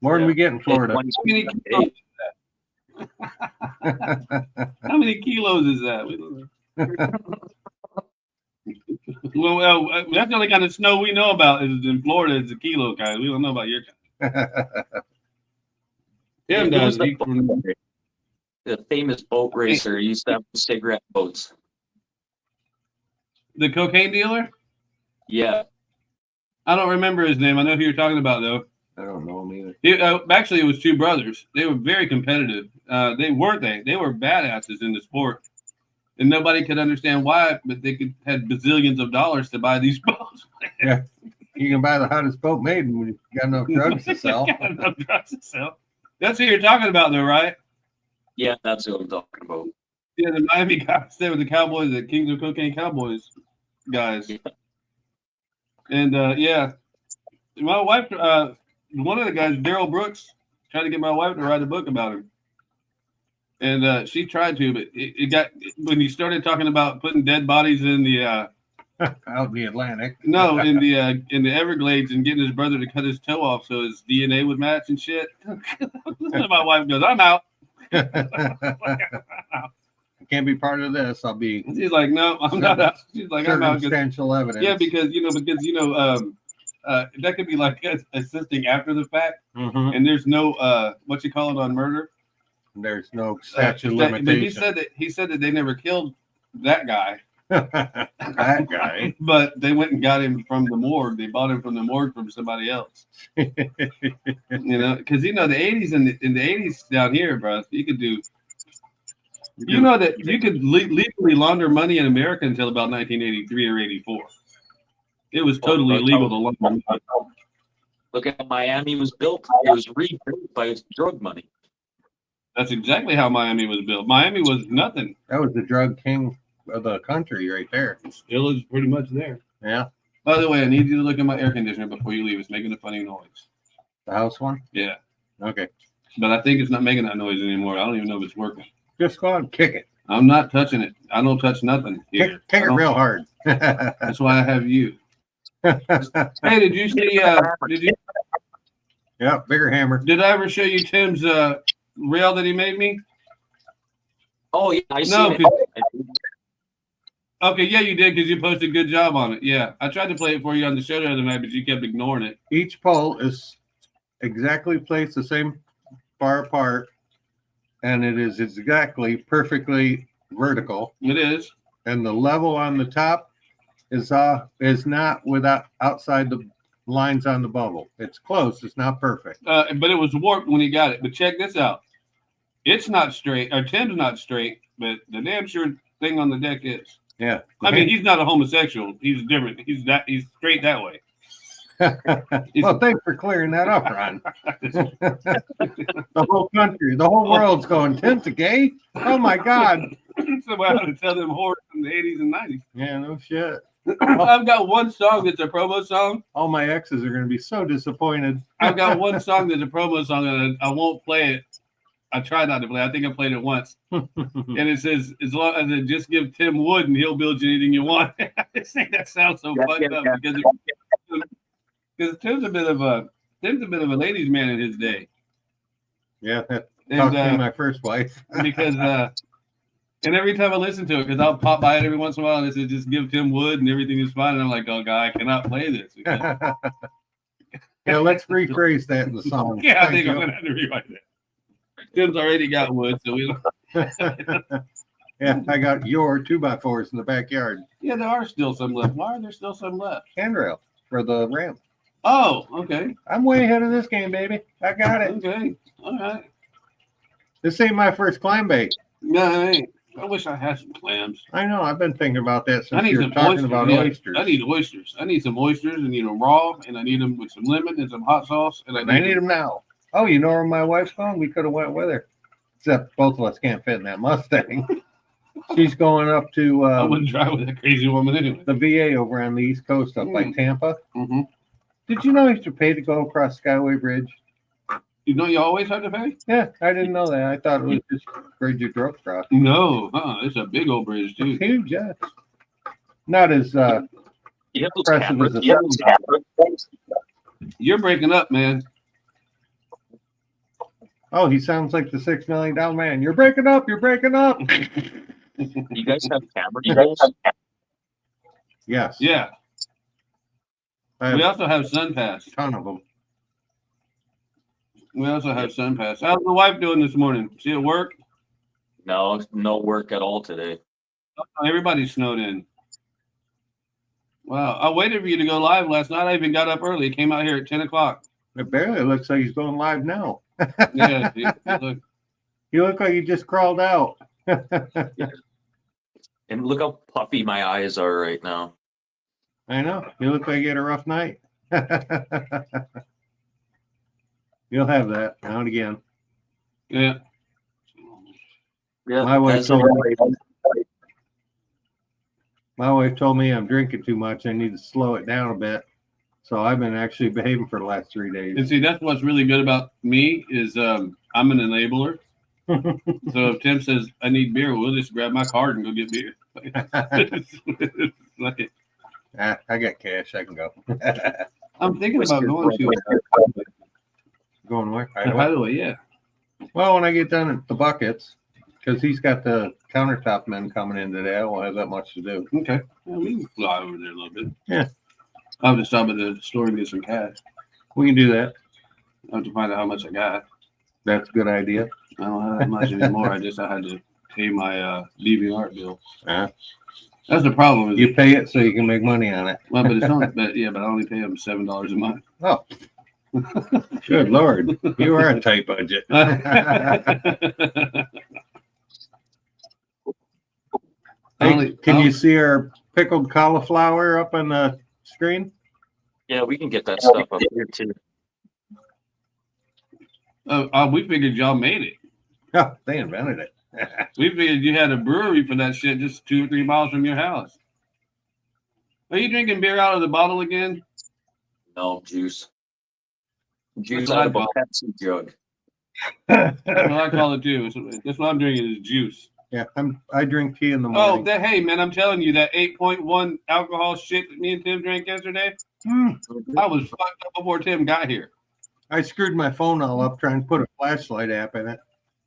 More than we get in Florida. How many kilos is that? How many kilos is that? Well, that's the only kind of snow we know about is in Florida. It's a kilo kind. We don't know about your kind. Tim does. The famous boat racer used to have cigarette boats. The cocaine dealer? Yeah. I don't remember his name. I know who you're talking about, though. I don't know him either. Actually, it was two brothers. They were very competitive. They were badasses in the sport. And nobody could understand why, but they had bazillions of dollars to buy these boats. Yeah. You can buy the hottest boat made when you got enough drugs to sell. Got enough drugs to sell. That's who you're talking about, though, right? Yeah, that's what I'm talking about. Yeah, the Miami guys. They were the Cowboys, the Kings of Cocaine Cowboys guys. Yeah. And yeah, my wife, one of the guys, Daryl Brooks, tried to get my wife to write a book about him. And she tried to, but it got, when you started talking about putting dead bodies in the out in the Atlantic. No, in the Everglades and getting his brother to cut his toe off so his DNA would match and shit. My wife goes, I'm out. I can't be part of this. I'll be. She's like, no, I'm not out. She's like, I'm out. Circumstantial evidence. Yeah, because that could be like assisting after the fact, and there's no what you call it on murder. There's no statute of limitations. But he said that they never killed that guy. That guy. But they went and got him from the morgue. They bought him from the morgue from somebody else. Because the 80s in the 80s down here, bro, you could do. You know that you could legally launder money in America until about 1983 or 84. It was totally legal to launder money. Look at how Miami was built. It was rebuilt by drug money. That's exactly how Miami was built. Miami was nothing. That was the drug king of the country right there. Still is pretty much there. Yeah. By the way, I need you to look at my air conditioner before you leave. It's making a funny noise. The house one? Yeah. Okay. But I think it's not making that noise anymore. I don't even know if it's working. Just go out and kick it. I'm not touching it. I don't touch nothing here. Kick it real hard. That's why I have you. Hey, did you see? Yeah, bigger hammer. Did I ever show you Tim's rail that he made me? Oh yeah, I see it. Okay, yeah, you did because you posted a good job on it. Yeah, I tried to play it for you on the show the other night, but you kept ignoring it. Each pole is exactly placed the same far apart, and it is exactly perfectly vertical. It is, and the level on the top is not without outside the lines on the bubble. It's close. It's not perfect. But it was warped when he got it. But check this out. It's not straight. Or Tim's not straight, but the damn sure thing on the deck is. Yeah. I mean, he's not a homosexual. He's different. He's straight that way. Well, thanks for clearing that up, Ron. The whole country, the whole world's going, Tim's a gay? Oh my God. So I had to tell them horrors in the 80s and 90s. Yeah, no shit. I've got one song that's a promo song. All my exes are going to be so disappointed. I've got one song that's a promo song, and I won't play it. I try not to play. I think I played it once. And it says, as long as it just give Tim wood and he'll build you anything you want. I just think that sounds so fucked up because Tim's a bit of a ladies' man in his day. Yeah, that cost me my first wife. Because and every time I listen to it, because I'll pop by it every once in a while, and it says just give Tim wood and everything is fine. And I'm like, oh God, I cannot play this. Yeah, let's rephrase that in the song. Yeah, I think I'm gonna have to rewrite that. Tim's already got wood, so we don't. Yeah, I got your 2x4s in the backyard. Yeah, there are still some left. Why are there still some left? Handrail for the ramp. Oh, okay. I'm way ahead of this game, baby. I got it. Okay, all right. This ain't my first clam bake. No, it ain't. I wish I had some clams. I know. I've been thinking about that since I need you were some talking oysters. about Yeah, oysters. I need oysters. I need some oysters. I need them raw, and I need them with some lemon and some hot sauce. And I need them now. Oh, you know where my wife's going? We could have went with her. Except both of us can't fit in that Mustang. She's going up to I wouldn't drive with that crazy woman anyway. The VA over on the East Coast up by Tampa. Mm-hmm. Did you know you have to pay to go across Skyway Bridge? You know you always have to pay? Yeah, I didn't know that. I thought it was just a bridge you drove across. No, it's a big old bridge too. It's huge, yeah. Not as impressive as the You're breaking up, man. Oh, he sounds like the $6 million man. You're breaking up. You're breaking up. You guys have camera eagles? Yes. Yeah. I We have also have SunPass. a ton of them. We also have SunPass. How's the wife doing this morning? She at work? No, no work at all today. Oh, everybody's snowed in. Wow. I waited for you to go live last night. I even got up early. Came out here at 10 o'clock. It barely looks like he's going live now. Yeah. Look. You look like you just crawled out. And look how puffy my eyes are right now. I know. You look like you had a rough night. You'll have that now and again. Yeah. Yeah, My wife as told of- My wife told me I'm drinking too much. I need to slow it down a bit. So I've been actually behaving for the last 3 days. And see, that's what's really good about me is I'm an enabler. So if Tim says I need beer, we'll just grab my card and go get beer. Like, I got cash. I can go. I'm thinking about going to Going where? Hideaway, yeah. Well, when I get done at the buckets, because he's got the countertop men coming in today, I won't have that much to do. Okay. Yeah, we can fly over there a little bit. Yeah. I'll just stop at the store and get some cash. We can do that. I have to find out how much I got. That's a good idea. I don't have that much anymore. I had to pay my DVR bill. That's the problem. You pay it so you can make money on it. Well, but it's only, but I only pay them $7 a month. Oh, good Lord. You are a tight budget. Hey, can you see our pickled cauliflower up on the screen? Yeah, we can get that stuff up here too. We figured y'all made it. Oh, they invented it. We figured you had a brewery for that shit just 2 or 3 miles from your house. Are you drinking beer out of the bottle again? No, juice. Juice That's out of a what Pepsi jug. That's what I call it too. That's what I'm drinking is juice. Yeah, I drink tea in the Oh, morning. hey man, I'm telling you that 8.1 alcohol shit that me and Tim drank yesterday. I was fucked up before Tim got here. I screwed my phone all up trying to put a flashlight app in it.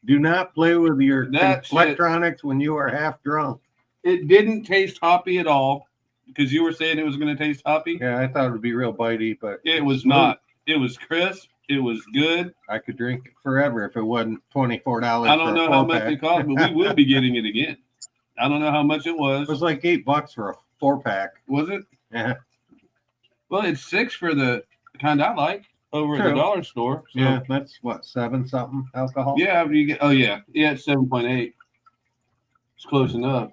Do not play with your electronics when you are half drunk. It didn't taste hoppy at all because you were saying it was going to taste hoppy. Yeah, I thought it would be real bitey, but it was not. It was crisp. It was good. I could drink it forever if it wasn't $24. I don't know how much it cost, but we will be getting it again. I don't know how much it was. It was like $8 for a 4-pack. Was it? Yeah. Well, it's $6 for the kind I like over at the dollar store. So. Yeah, that's what, 7 something alcohol. Yeah, you get. Oh yeah, it's 7.8. It's close enough.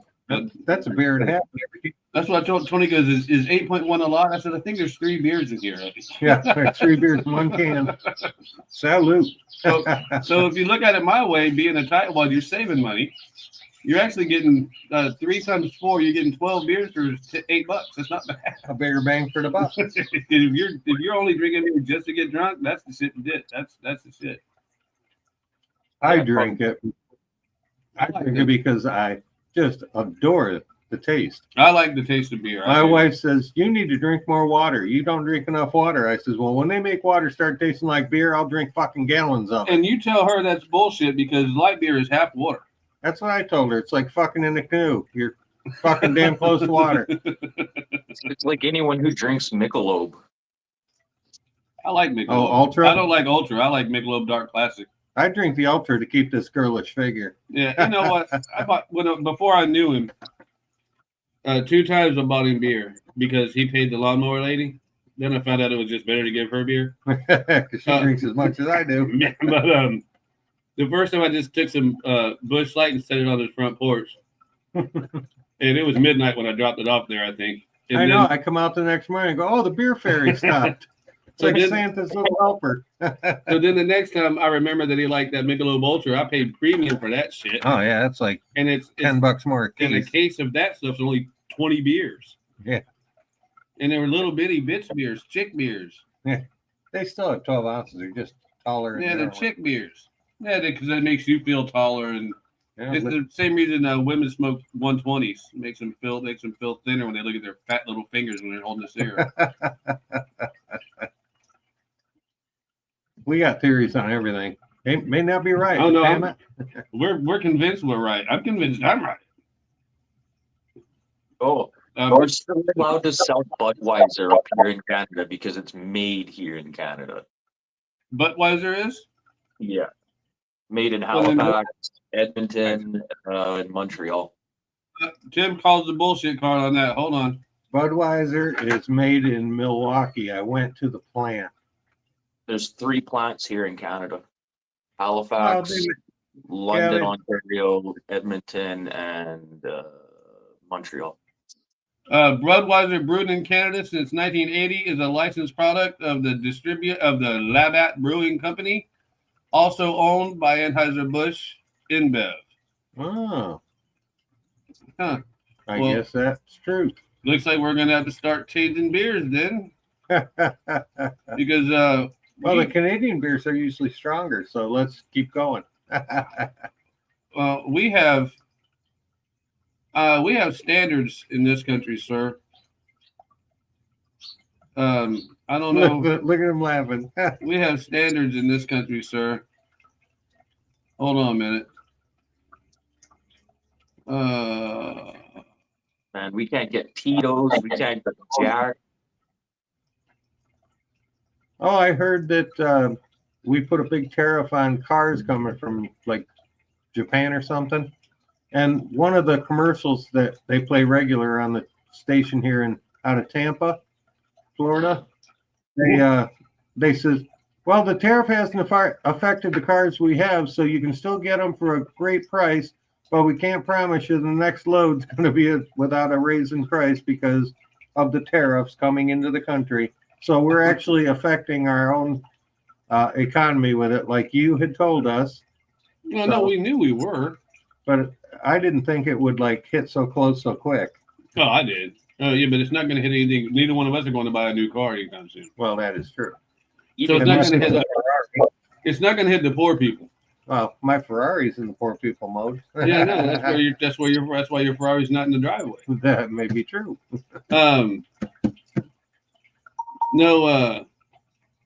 That's a beer and a half. That's what I told Tony. Goes is 8.1 a lot? I said I think there's 3 beers in here. Yeah, there's 3 beers in 1 can. Salute. So if you look at it my way, being a tightwad, you're saving money. You're actually getting 3 times 4. You're getting 12 beers for $8. That's not bad. A bigger bang for the buck. if you're only drinking beer just to get drunk, that's the shit to do. That's the shit. I drink it. I drink it because I just adore the taste. I like the taste of beer. My wife says, you need to drink more water. You don't drink enough water. I says, well, when they make water start tasting like beer, I'll drink fucking gallons of it. And you tell her that's bullshit because light beer is half water. That's what I told her. It's like fucking in a canoe. You're fucking damn close to water. It's like anyone who drinks Michelob. I like Michelob. Oh, Ultra? I don't like Ultra. I like Michelob Dark Classic. I drink the Ultra to keep this girlish figure. Yeah, you know what? I bought before I knew him. 2 times I bought him beer because he paid the lawnmower lady. Then I found out it was just better to give her beer because she drinks as much as I do. Yeah, but the first time I just took some Busch Light and set it on his front porch, and it was midnight when I dropped it off there. I think. And I know. I come out the next morning and go, "Oh, the beer fairy stopped." It's like Santa's little helper. So then the next time I remember that he liked that Michelob Ultra, I paid premium for that shit. Oh yeah, that's like it's $10 more a case. And a case of that stuff's only 20 beers. Yeah. And they were little bitty bitch beers, chick beers. Yeah. They still have 12 ounces. They're just taller. Yeah, they're chick beers. Yeah, because it makes you feel taller, and yeah, it's the same reason women smoke 120s. Makes them feel thinner when they look at their fat little fingers when they're holding a cigarette. We got theories on everything. It may not be right. Oh no, Damn it. we're convinced we're right. I'm convinced I'm right. Oh, we're still allowed to sell Budweiser up here in Canada because it's made here in Canada. Budweiser is? Yeah. Made in Well, then- Halifax, Edmonton, and Montreal. Tim calls the bullshit card on that. Hold on. Budweiser is made in Milwaukee. I went to the plant. There's 3 plants here in Canada. Halifax, London, Ontario, Edmonton, and Montreal. Budweiser, brewed in Canada since 1980, is a licensed product of the Labatt Brewing Company, also owned by Anheuser-Busch InBev. Oh. Huh. I guess that's true. Looks like we're gonna have to start changing beers then, because well, the Canadian beers are usually stronger, so let's keep going. well, we have standards in this country, sir. I don't know. Look at him laughing. We have standards in this country, sir. Hold on a minute. Man, we can't get Tito's. We can't get Jack. Oh, I heard that we put a big tariff on cars coming from like Japan or something. And one of the commercials that they play regular on the station here out of Tampa, Florida, they says, well, the tariff hasn't affected the cars we have, so you can still get them for a great price, but we can't promise you the next load's going to be without a raise in price because of the tariffs coming into the country. So we're actually affecting our own economy with it, like you had told us. Well, no, we knew we were. But I didn't think it would like hit so close so quick. Oh, I did. Oh, yeah, but it's not going to hit anything. Neither one of us are going to buy a new car anytime soon. Well, that is true. So it's not going to hit. It's not going to hit the poor people. Well, my Ferrari's in the poor people mode. Yeah, no, that's why your Ferrari's not in the driveway. That may be true. No.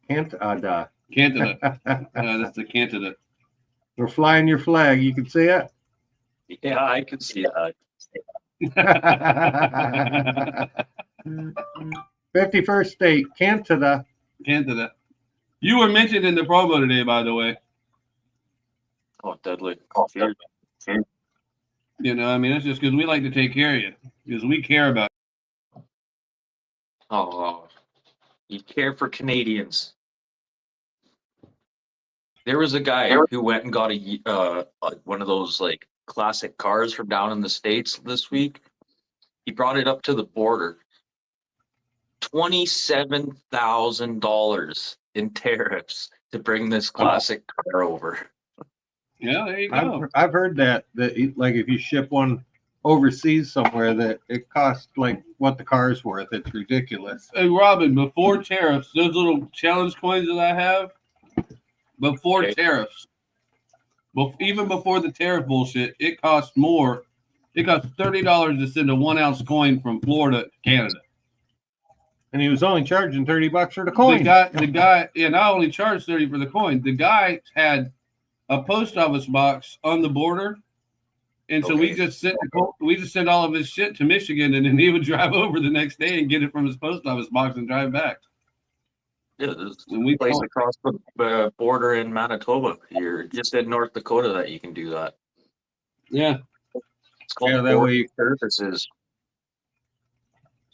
Canada. That's the Canada. We're flying your flag. You can see it. Yeah, I can see that. 51st state, Canada. You were mentioned in the promo today, by the way. Oh, deadly. You know, I mean, that's just because we like to take care of you, because we care about you. Oh, you care for Canadians. There was a guy who went and got one of those like classic cars from down in the States this week. He brought it up to the border. $27,000 in tariffs to bring this classic car over. Yeah, there you go. I've heard that like if you ship one overseas somewhere, that it costs like what the car's worth. It's ridiculous. Hey, Robin, before tariffs, those little challenge coins that I have, before tariffs, even before the tariff bullshit, it costs more. It costs $30 to send a 1 ounce coin from Florida to Canada. And he was only charging $30 for the coin. The guy, yeah, not only charged 30 for the coin, the guy had a post office box on the border, and so we just sent all of his shit to Michigan, and then he would drive over the next day and get it from his post office box and drive back. Yeah, there's a place across the border in Manitoba. You're just in North Dakota that you can do that. Yeah. It's called that way services.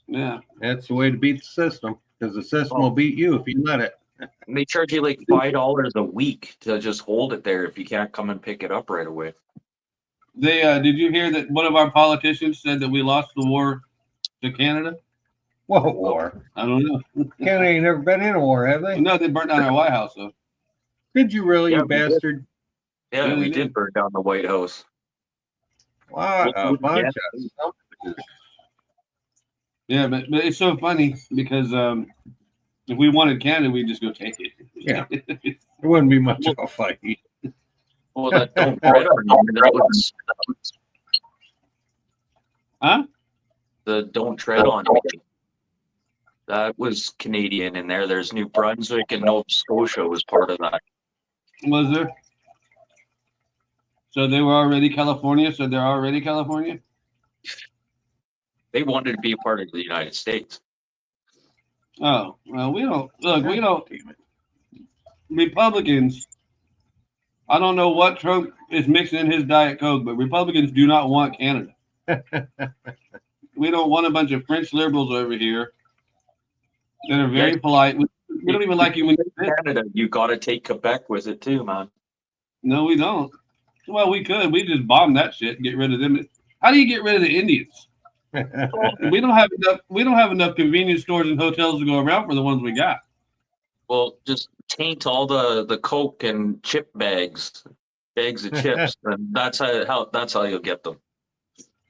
Yeah. That's the way to beat the system, because the system will beat you if you let it. And they charge you like $5 a week to just hold it there if you can't come and pick it up right away. They did you hear that one of our politicians said that we lost the war to Canada? What war? I don't know. Canada ain't never been in a war, have they? No, they burnt down our White House, though. Did you really, Yeah, you bastard? Yeah, we did burn down the White House. What a bunch of... Yeah, but it's so funny because if we wanted Canada, we'd just go take it. Yeah. It wouldn't be much of a fight. Well, that don't tread on you. That was, huh? The don't tread on you. That was Canadian in there. There's New Brunswick and Nova Scotia was part of that. Was there? So they were already California. So they're already California. They wanted to be a part of the United States. Oh well, we don't look. We don't. Republicans. I don't know what Trump is mixing in his Diet Coke, but Republicans do not want Canada. We don't want a bunch of French liberals over here that are very polite. We don't even like you when you're in Canada. You got to take Quebec with it too, man. No, we don't. Well, we could. We just bomb that shit and get rid of them. How do you get rid of the Indians? We don't have enough. We don't have enough convenience stores and hotels to go around for the ones we got. Well, just taint all the Coke and chip bags of chips, and that's how you'll get them.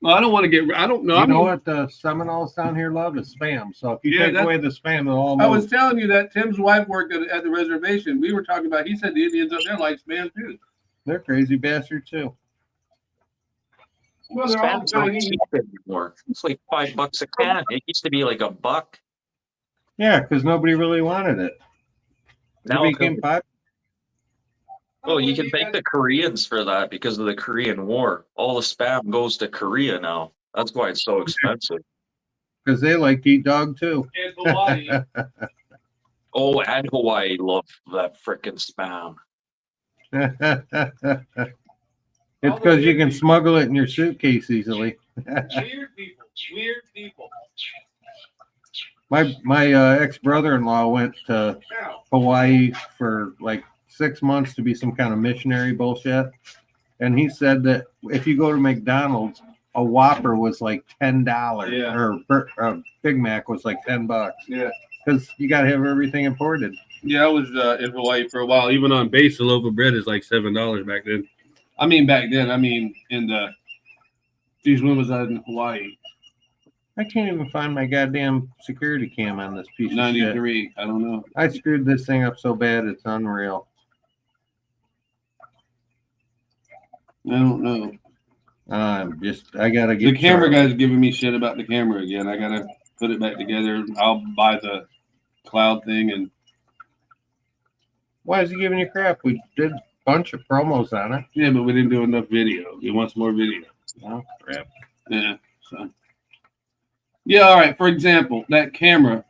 Well, I don't want to get. I don't know. You know what the Seminoles down here love is spam. So if you take away the spam, they'll all move. I was telling you that Tim's wife worked at the reservation. We were talking about. He said the Indians up there like spam too. They're crazy bastards too. Well, they're all Spam's not cheap anymore. It's like $5 a can. It used to be like $1. Yeah, because nobody really wanted it. Now It became popular. Oh, you can thank the Koreans for that because of the Korean War. All the spam goes to Korea now. That's why it's so expensive. Because they like to eat dog too. And Hawaii. Oh, and Hawaii love that frickin' spam. It's because you can smuggle it in your suitcase easily. Weird people. Weird people. My ex-brother-in-law went to Hawaii for like 6 months to be some kind of missionary bullshit. And he said that if you go to McDonald's, a Whopper was like $10. Yeah. Or a Big Mac was like $10. Yeah. Because you got to have everything imported. Yeah, I was in Hawaii for a while. Even on base, a loaf of bread is like $7 back then. I mean, back then. I mean, in the. Geez, when was I in Hawaii? I can't even find my goddamn security cam on this piece of shit. 93. I don't know. I screwed this thing up so bad it's unreal. I don't know. I gotta get the camera guy's giving me shit about the camera again. I gotta put it back together. I'll buy the cloud thing and. Why is he giving you crap? We did a bunch of promos on it. Yeah, but we didn't do enough video. He wants more video. Oh crap. Yeah. So. Yeah. All right. For example, that camera.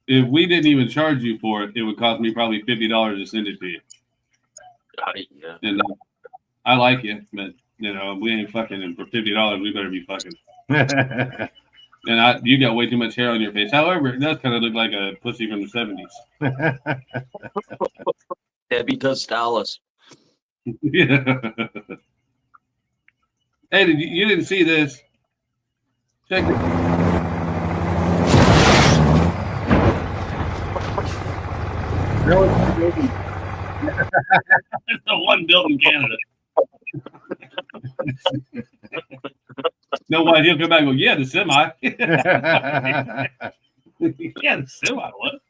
If we didn't even charge you for it, it would cost me probably $50 to send it to you. Yeah. And I like you, but you know we ain't fucking. And for $50, we better be fucking. And you got way too much hair on your face. However, it does kind of look like a pussy from the 70s. Debbie does Dallas. Yeah. Hey, you didn't see this? Check it. It's the one built in Canada. No, why he'll come back and go, yeah, the semi. Yeah, the semi what?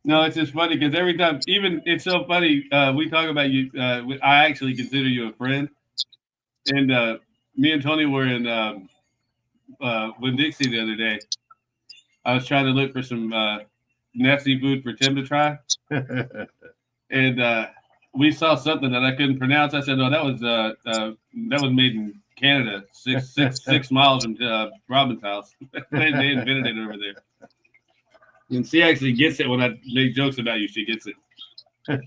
No, it's just funny because every time, even it's so funny. We talk about you. I actually consider you a friend, and me and Tony were in Winn-Dixie the other day. I was trying to look for some nasty food for Tim to try, and we saw something that I couldn't pronounce. I said, "No, that was made in Canada, six miles from Robin's house. They invented it over there." And she actually gets it when I make jokes about you. She gets it. Hey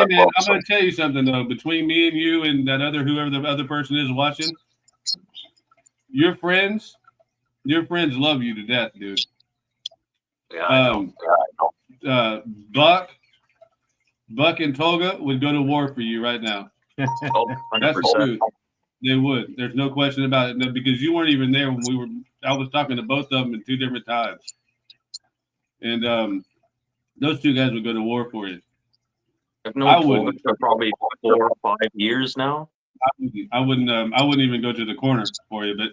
man, I'm gonna tell you something though. Between me and you and that whoever the other person is watching, your friends love you to death, dude. Yeah, Buck and Tolga would go to war for you right now. That's true. They would. There's no question about it. No, because you weren't even there when I was talking to both of them in 2 different times. And those 2 guys would go to war for you. I've known Tolga for probably 4 or 5 years now. I wouldn't even go to the corner for you, but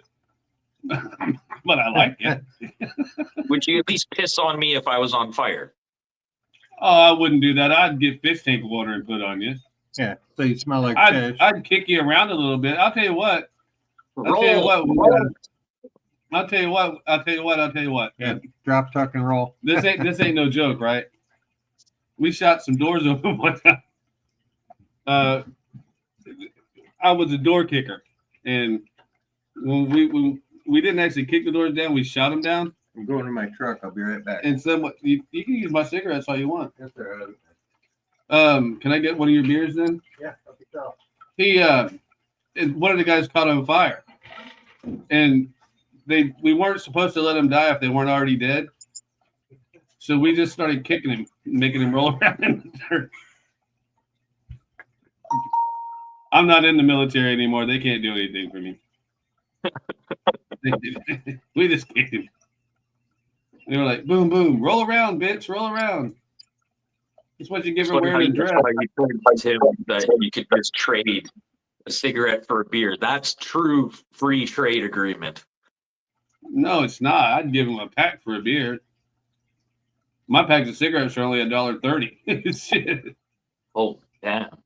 but I like it. Would you at least piss on me if I was on fire? Oh, I wouldn't do that. I'd get fish tank water and put on you. Yeah, so you smell like fish. I'd kick you around a little bit. I'll tell you what. Yeah, drop, tuck, and roll. This ain't no joke, right? We shot some doors open one time. I was a door kicker, and when we didn't actually kick the doors down, we shot them down. I'm going to my truck. I'll be right back. And somewhat, you can use my cigarettes all you want. Yes, sir. Can I get one of your beers then? Yeah, help yourself. One of the guys caught on fire, and we weren't supposed to let him die if they weren't already dead. So we just started kicking him, making him roll around in the dirt. I'm not in the military anymore. They can't do anything for me. We just kicked him. They were like, boom, boom, roll around, bitch, roll around. That's what you give her wearing a dress. You told Tim that you could just trade a cigarette for a beer. That's true free trade agreement. No, it's not. I'd give him a pack for a beer. My packs of cigarettes are only $1.30. Shit. Oh, damn.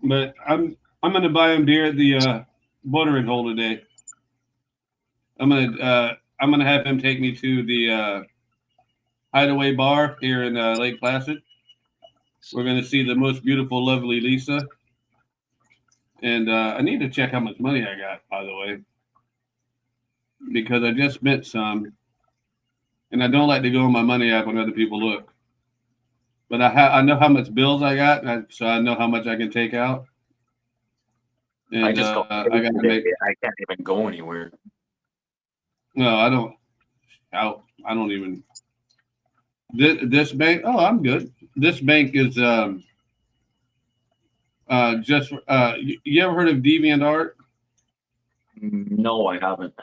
But I'm gonna buy him beer at the watering hole today. I'm gonna have him take me to the Hideaway Bar here in Lake Placid. We're gonna see the most beautiful, lovely Lisa. And I need to check how much money I got, by the way, because I just spent some, and I don't like to go on my money app when other people look. But I know how much bills I got, so I know how much I can take out. And I just I got to make. I can't even go anywhere. No, I don't. I don't even. This bank. Oh, I'm good. This bank is just. You ever heard of DeviantArt? No, I haven't.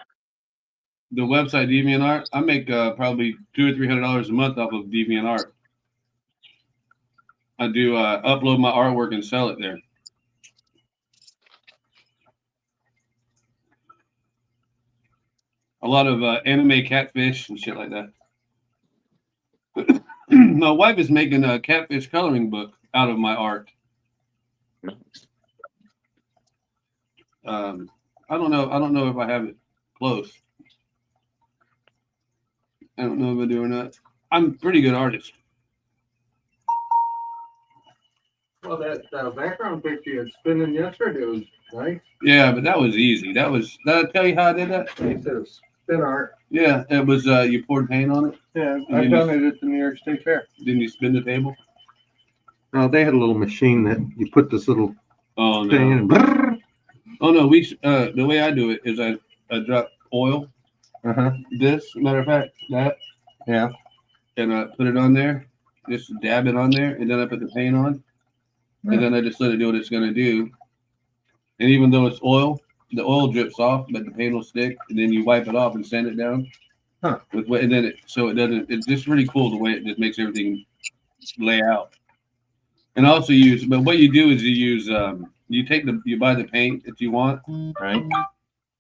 The website DeviantArt. I make probably $200 or $300 a month off of DeviantArt. I do upload my artwork and sell it there. A lot of anime catfish and shit like that. My wife is making a catfish coloring book out of my art. I don't know if I have it close. I don't know if I do or not. I'm a pretty good artist. Well, that background picture you had spinning yesterday was nice. Yeah, but that was easy. Did I tell you how I did that? He said spin art. Yeah, it was you poured paint on it. Yeah, I've done it at the New York State Fair. Didn't you spin the table? No, they had a little machine that you put this little thing in. And oh no, the way I do it is I drop oil. This, matter of fact, that. Yeah. And I put it on there, just dab it on there, and then I put the paint on. And then I just let it do what it's going to do. And even though it's oil, the oil drips off, but the paint will stick. And then you wipe it off and sand it down. Huh. And then it's just really cool the way it just makes everything lay out. And also but what you do is you use, you buy the paint that you want, right?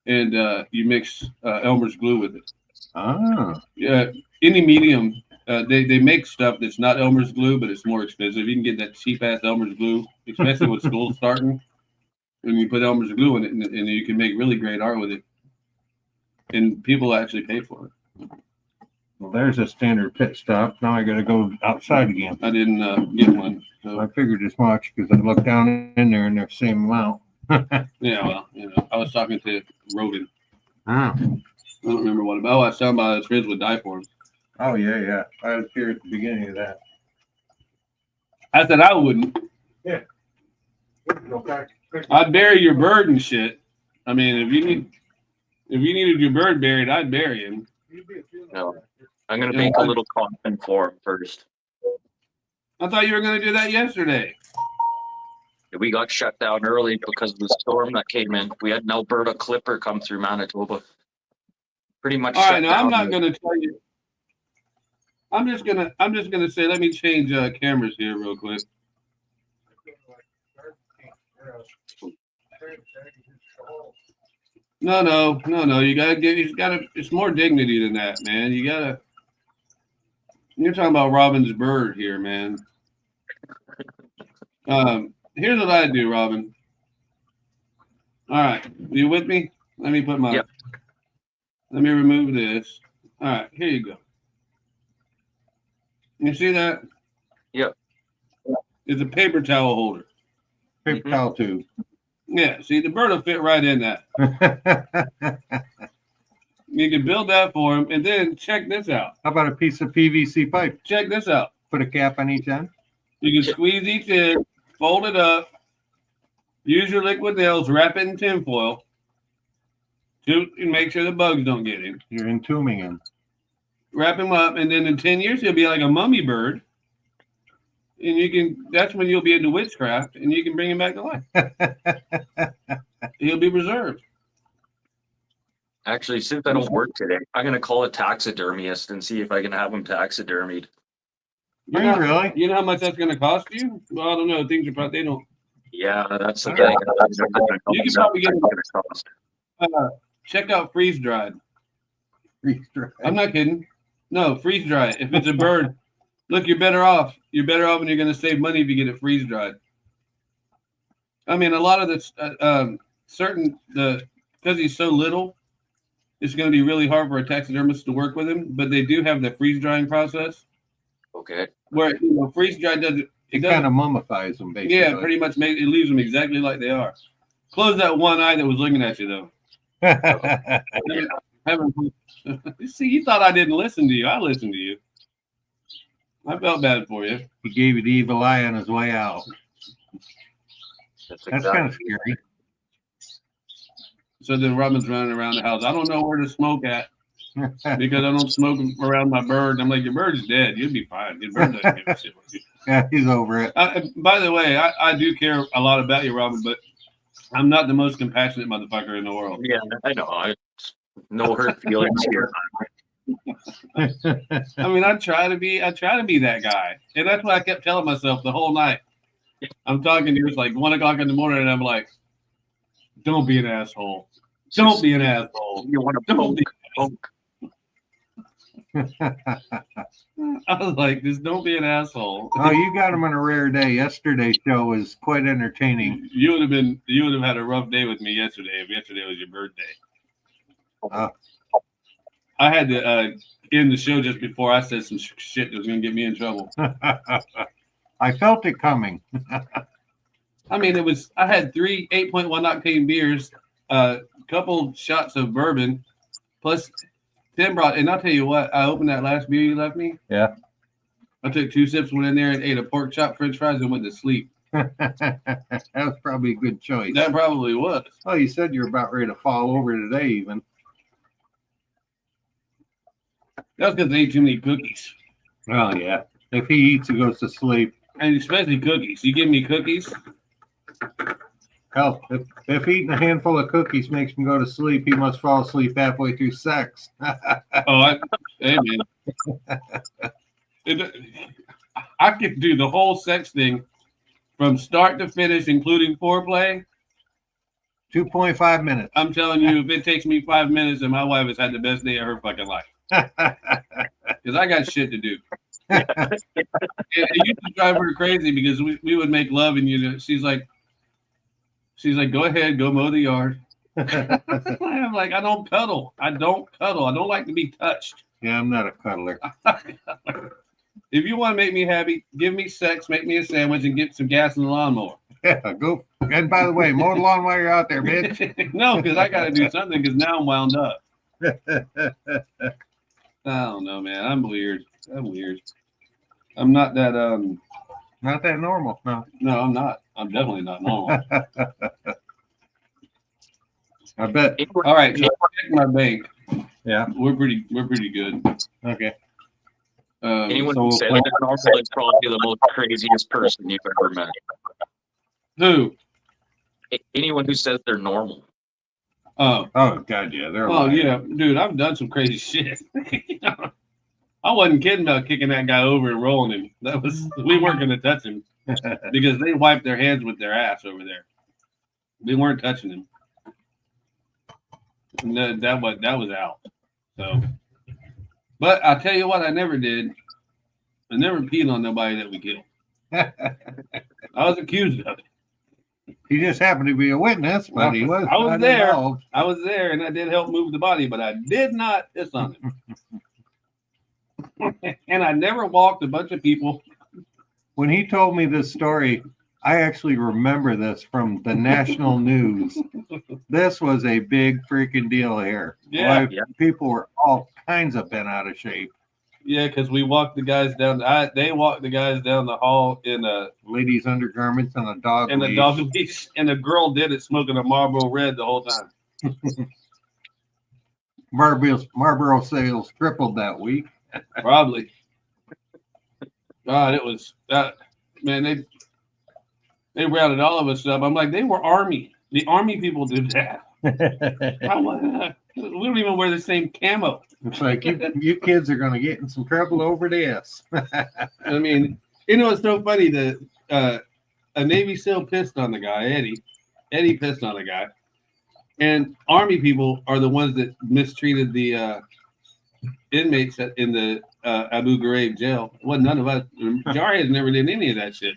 And you mix Elmer's glue with it. Ah. Yeah. Any medium. They make stuff that's not Elmer's glue, but it's more expensive. You can get that cheap ass Elmer's glue, especially when school's starting. And you put Elmer's glue in it, and you can make really great art with it. And people actually pay for it. Well, there's a standard pit stop. Now I got to go outside again. I didn't get one. So I figured as much because I looked down in there and they're the same amount. Yeah, well, I was talking to Rogan. Ah. I don't remember what about. Oh, I was talking about his friends would die for him. Oh, yeah. I was here at the beginning of that. I said I wouldn't. Yeah. I'd bury your bird and shit. I mean, if you needed your bird buried, I'd bury him. No, I'm gonna make a little coffin for him first. I thought you were gonna do that yesterday. We got shut down early because of the storm that came in. We had an Alberta Clipper come through Manitoba. Pretty much. All right, now I'm not gonna tell you. I'm just gonna say, let me change cameras here real quick. No. It's more dignity than that, man. You're talking about Robin's bird here, man. Here's what I do, Robin. All right. You with me? Let me put let me remove this. All right, here you go. You see that? Yep. It's a paper towel holder. Paper towel tube. Yeah, see, the bird will fit right in that. You can build that for him, and then check this out. How about a piece of PVC pipe? Check this out. Put a cap on each end. You can squeeze each end, fold it up, use your liquid nails, wrap it in tinfoil to make sure the bugs don't get him. You're entombing him. Wrap him up, and then in 10 years, he'll be like a mummy bird. And you can, that's when you'll be into witchcraft, and you can bring him back to life. He'll be preserved. Actually, since I don't work today, I'm gonna call a taxidermist and see if I can have him taxidermied. You know, really? You know how much that's going to cost you? Well, I don't know. Things are probably, they don't. Yeah, that's the thing. You can probably get check out freeze dried. Freeze dried. I'm not kidding. No, freeze dry. If it's a bird, look, you're better off. You're better off, and you're going to save money if you get it freeze dried. I mean, a lot of this, because he's so little, it's going to be really hard for a taxidermist to work with him. But they do have the freeze drying process. Okay. Where freeze dry doesn't. It kind of mummifies them, basically. Yeah, pretty much. It leaves them exactly like they are. Close that one eye that was looking at you, though. See, you thought I didn't listen to you. I listened to you. I felt bad for you. He gave you the evil eye on his way out. That's kind of scary. So then Robin's running around the house. I don't know where to smoke at because I don't smoke around my bird. I'm like, your bird's dead. You'll be fine. Your bird doesn't give a shit with you. Yeah, he's over it. By the way, I do care a lot about you, Robin, but I'm not the most compassionate motherfucker in the world. Yeah, I know. No hurt feelings here. I mean, I try to be that guy, and that's what I kept telling myself the whole night. I'm talking to you. It's like 1 o'clock in the morning, and I'm like, "Don't be an asshole. Don't be an asshole. You want to don't be." poke. I was like, "Just don't be an asshole." Oh, you got him on a rare day. Yesterday's show was quite entertaining. You would have had a rough day with me yesterday if yesterday was your birthday. I had to end the show just before I said some shit that was going to get me in trouble. I felt it coming. I mean, I had 3 8.1 octane beers, a couple shots of bourbon, plus Tim brought, and I'll tell you what, I opened that last beer you left me. Yeah. I took 2 sips, went in there and ate a pork chop, french fries, and went to sleep. That was probably a good choice. That probably was. Oh, you said you were about ready to fall over today, even. That's because they ate too many cookies. Oh, yeah. If he eats, he goes to sleep. And especially cookies. You give me cookies? Hell, if eating a handful of cookies makes him go to sleep, he must fall asleep halfway through sex. Hey, man. I could do the whole sex thing from start to finish, including foreplay. 2.5 minutes. I'm telling you, if it takes me 5 minutes, and my wife has had the best day of her fucking life. Because I got shit to do. It used to drive her crazy because we would make love, and she's like, go ahead, go mow the yard. I'm like, I don't cuddle. I don't like to be touched. Yeah, I'm not a cuddler. If you want to make me happy, give me sex, make me a sandwich, and get some gas in the lawnmower. Yeah, go. And by the way, mow the lawn while you're out there, bitch. No, because I got to do something because now I'm wound up. I don't know, man. I'm weird. I'm not that not that normal. No, I'm not. I'm definitely not normal. I bet. All right, so check my bank. Yeah, we're pretty good. Okay. Anyone who says they're normal is probably the most craziest person you've ever met. Who? Anyone who says they're normal. Oh God, yeah, they're. Yeah, dude, I've done some crazy shit. I wasn't kidding about kicking that guy over and rolling him. We weren't going to touch him because they wiped their hands with their ass over there. We weren't touching him. And that was out. So, but I'll tell you what, I never did. I never peed on nobody that we killed. I was accused of it. He just happened to be a witness, but he was. I was there. Involved. I was there, and I did help move the body, but I did not piss on him. And I never walked a bunch of people when he told me this story, I actually remember this from the national news. This was a big freaking deal here. Yeah. Boy, people were all kinds of bent out of shape. Yeah, because we walked the guys down. They walked the guys down the hall in a ladies' undergarments and a dog leash. And a dog leash, and the girl did it smoking a Marlboro Red the whole time. Marlboro sales tripled that week. Probably. God, it was man. They rounded all of us up. I'm like, they were Army. The Army people did that. We don't even wear the same camo. It's like you kids are going to get in some trouble over this. I mean, it's so funny that a Navy SEAL pissed on the guy, Eddie. Eddie pissed on the guy. And Army people are the ones that mistreated the inmates in the Abu Ghraib jail. Well, none of us. Jarheads never did any of that shit.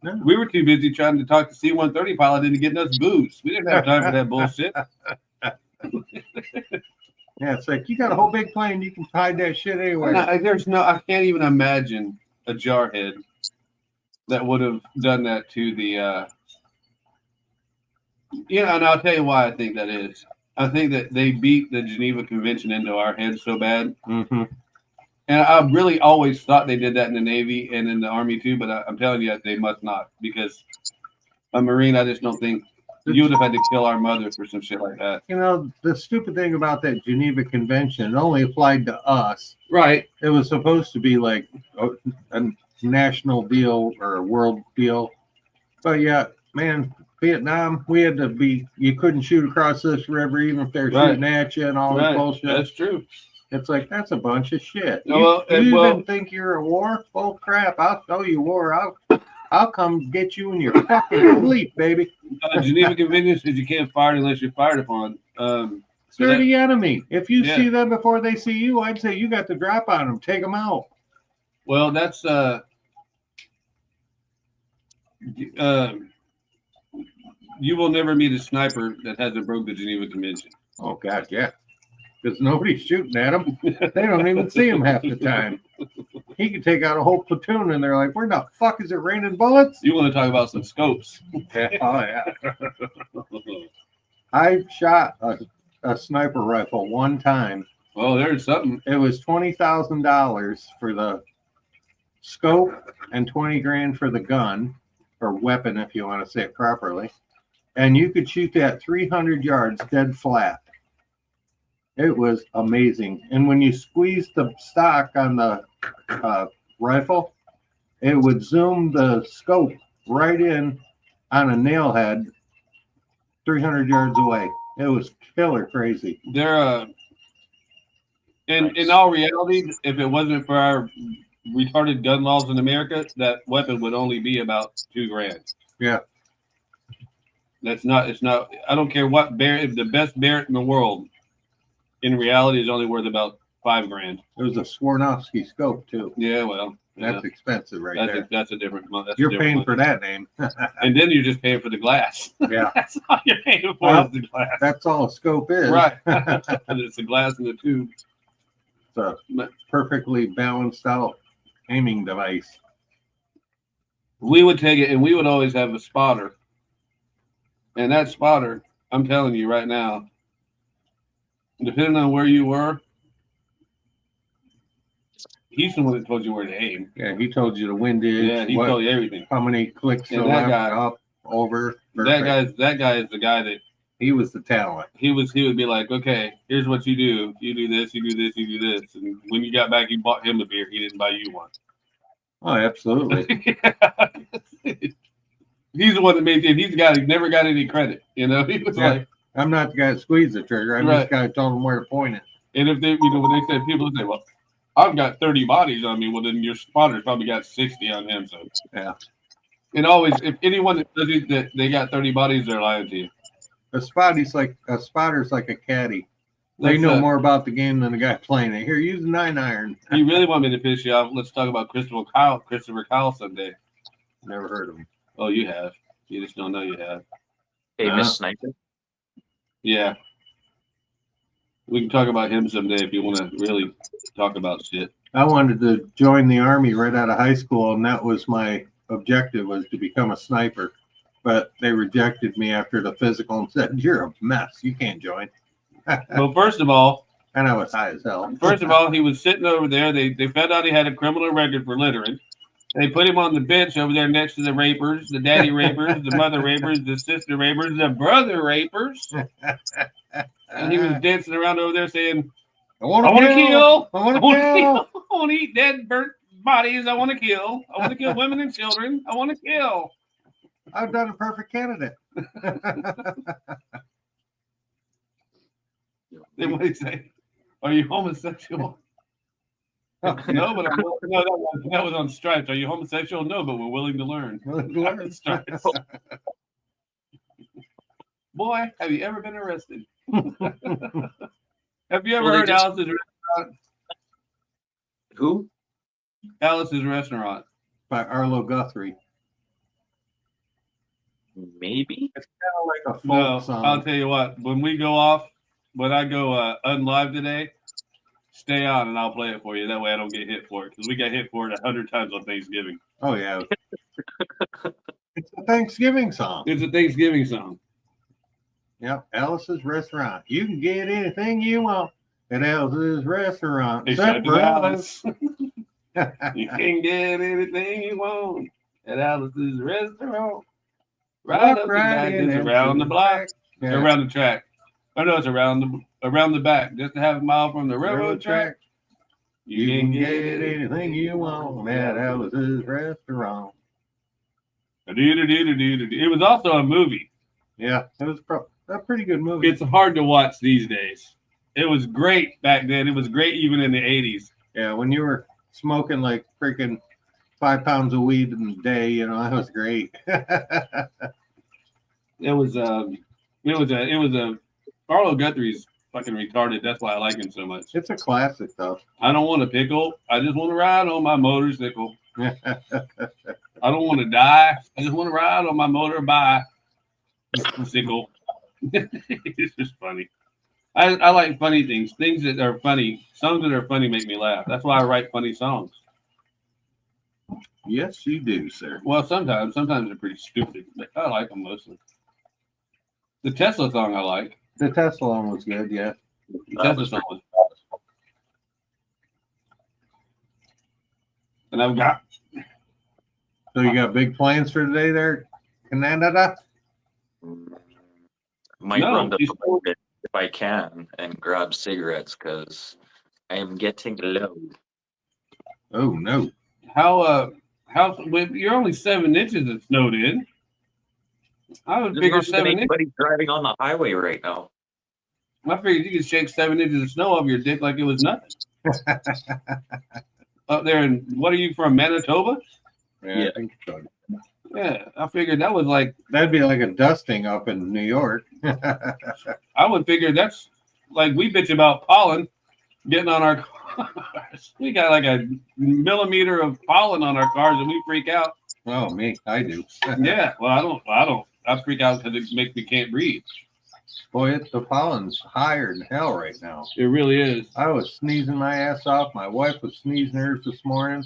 No. We were too busy trying to talk to C-130 pilot into getting us booze. We didn't have time for that bullshit. Yeah, it's like you got a whole big plane, you can hide that shit anywhere. I can't even imagine a jarhead that would have done that to the and I'll tell you why I think that is. I think that they beat the Geneva Convention into our heads so bad. Mm-hmm. And I really always thought they did that in the Navy and in the Army too, but I'm telling you, they must not, because a Marine, I just don't think you would have had to kill our mother for some shit like that. The stupid thing about that Geneva Convention, it only applied to us. Right. It was supposed to be like a national deal or a world deal. But yeah, man, Vietnam, we had to be, you couldn't shoot across this river even if they're shooting at you and all this bullshit. That's true. It's like, that's a bunch of shit. You even think you're a war? Oh crap! I'll show you war. I'll come get you in your fucking sleep, baby. Geneva Convention says you can't fire unless you're fired upon. They're the enemy. If you see them before they see you, I'd say you got the drop on them. Take them out. Well, that's you will never meet a sniper that hasn't broke the Geneva Convention. Oh God, yeah. Because nobody's shooting at them. They don't even see him half the time. He could take out a whole platoon, and they're like, "Where the fuck is it raining bullets?" You want to talk about some scopes? Yeah. Oh yeah. I shot a sniper rifle one time. Oh, there's something. It was $20,000 for the scope and $20,000 for the gun or weapon, if you want to say it properly. And you could shoot that 300 yards dead flat. It was amazing. And when you squeeze the stock on the rifle, it would zoom the scope right in on a nail head 300 yards away. It was killer crazy. They're in all reality, if it wasn't for our retarded gun laws in America, that weapon would only be about $2,000. Yeah. It's not. I don't care what Barrett, the best Barrett in the world, in reality is only worth about $5,000. It was a Swarovski scope too. Yeah, well, that's expensive there. That's a different. You're paying for that name. And then you're just paying for the glass. Yeah. That's all you're paying for is the glass. That's all a scope is. Right. It's a glass in the tube. It's a perfectly balanced out aiming device. We would take it, and we would always have a spotter. And that spotter, I'm telling you right now, depending on where you were, he's the one that told you where to aim. Yeah, he told you the windage. Yeah, he told you everything. How many clicks and that guy, up, over. Perfect. That guy is the guy that he was the talent. He would be like, okay, here's what you do. You do this, you do this, you do this. And when you got back, you bought him a beer. He didn't buy you one. Oh, absolutely. He's the one that made it. He's the guy who never got any credit. He was like, I'm not the guy that squeezed the trigger. I'm just the guy who told him where to point it. And if they, when they said, people say, well, I've got 30 bodies on me. Well, then your spotter's probably got 60 on him. So yeah. And always, if anyone that says that they got 30 bodies, they're lying to you. A spotter's like a caddy. They know more about the game than the guy playing it. Here, use a 9-iron. You really want me to piss you off? Let's talk about Christopher Kyle someday. Never heard of him. Oh, you have. You just don't know you have. Famous sniper. Yeah. We can talk about him someday if you want to really talk about shit. I wanted to join the Army right out of high school, and that was my objective, was to become a sniper. But they rejected me after the physical and said, "You're a mess. You can't join." Well, first of all, and I was high as hell. First of all, he was sitting over there. They found out he had a criminal record for littering. They put him on the bench over there next to the rapers, the daddy rapers, the mother rapers, the sister rapers, the brother rapers. And he was dancing around over there saying, I want to kill. I want to kill. I want to eat dead, burnt bodies. I want to kill. I want to kill women and children. I want to kill. I've done a perfect candidate. Then what did he say? Are you homosexual? No, but that was on Stripes. Are you homosexual? No, but we're willing to learn. Stripes. Boy, have you ever been arrested? Have you ever heard Alice's Restaurant? Who? Alice's Restaurant by Arlo Guthrie. Maybe. It's kind of like a folk song. I'll tell you what. When I go unlive today, stay on and I'll play it for you. That way I don't get hit for it, because we got hit for it 100 times on Thanksgiving. Oh yeah. It's a Thanksgiving song. It's a Thanksgiving song. Yep, Alice's Restaurant. You can get anything you want at Alice's Restaurant. Except for Alice. You can get anything you want at Alice's Restaurant. Right up the back, it's around the block, around the track. Oh no, it's around the back, just a half a mile from the railroad track. You can get anything you want at Alice's Restaurant. It was also a movie. Yeah, it was a pretty good movie. It's hard to watch these days. It was great back then. It was great even in the 80s. Yeah, when you were smoking like freaking 5 pounds of weed in a day, that was great. It was Arlo Guthrie's fucking retarded. That's why I like him so much. It's a classic though. I don't want to pickle. I just want to ride on my motorcycle. I don't want to die. I just want to ride on my motorbike. Sickle. It's just funny. I like funny things that are funny. Songs that are funny make me laugh. That's why I write funny songs. Yes, you do, sir. Well, sometimes they're pretty stupid, but I like them mostly. The Tesla song I like. The Tesla one was good, yeah. The Tesla song was. And I've got. So you got big plans for today there, Canada? Might run to the market if I can and grab cigarettes, because I am getting low. Oh no! How you're only 7 inches of snowed in. I would figure 7 inches. Anybody driving on the highway right now? I figured you could shake 7 inches of snow off your dick like it was nothing. Up there, and what are you from, Manitoba? Yeah, I think so. Yeah, I figured that was like that'd be like a dusting up in New York. I would figure that's like we bitch about pollen getting on our cars. We got like a millimeter of pollen on our cars, and we freak out. Oh, me, I do. Yeah, well, I don't. I freak out because it makes me can't breathe. Boy, the pollen's higher than hell right now. It really is. I was sneezing my ass off. My wife was sneezing hers this morning.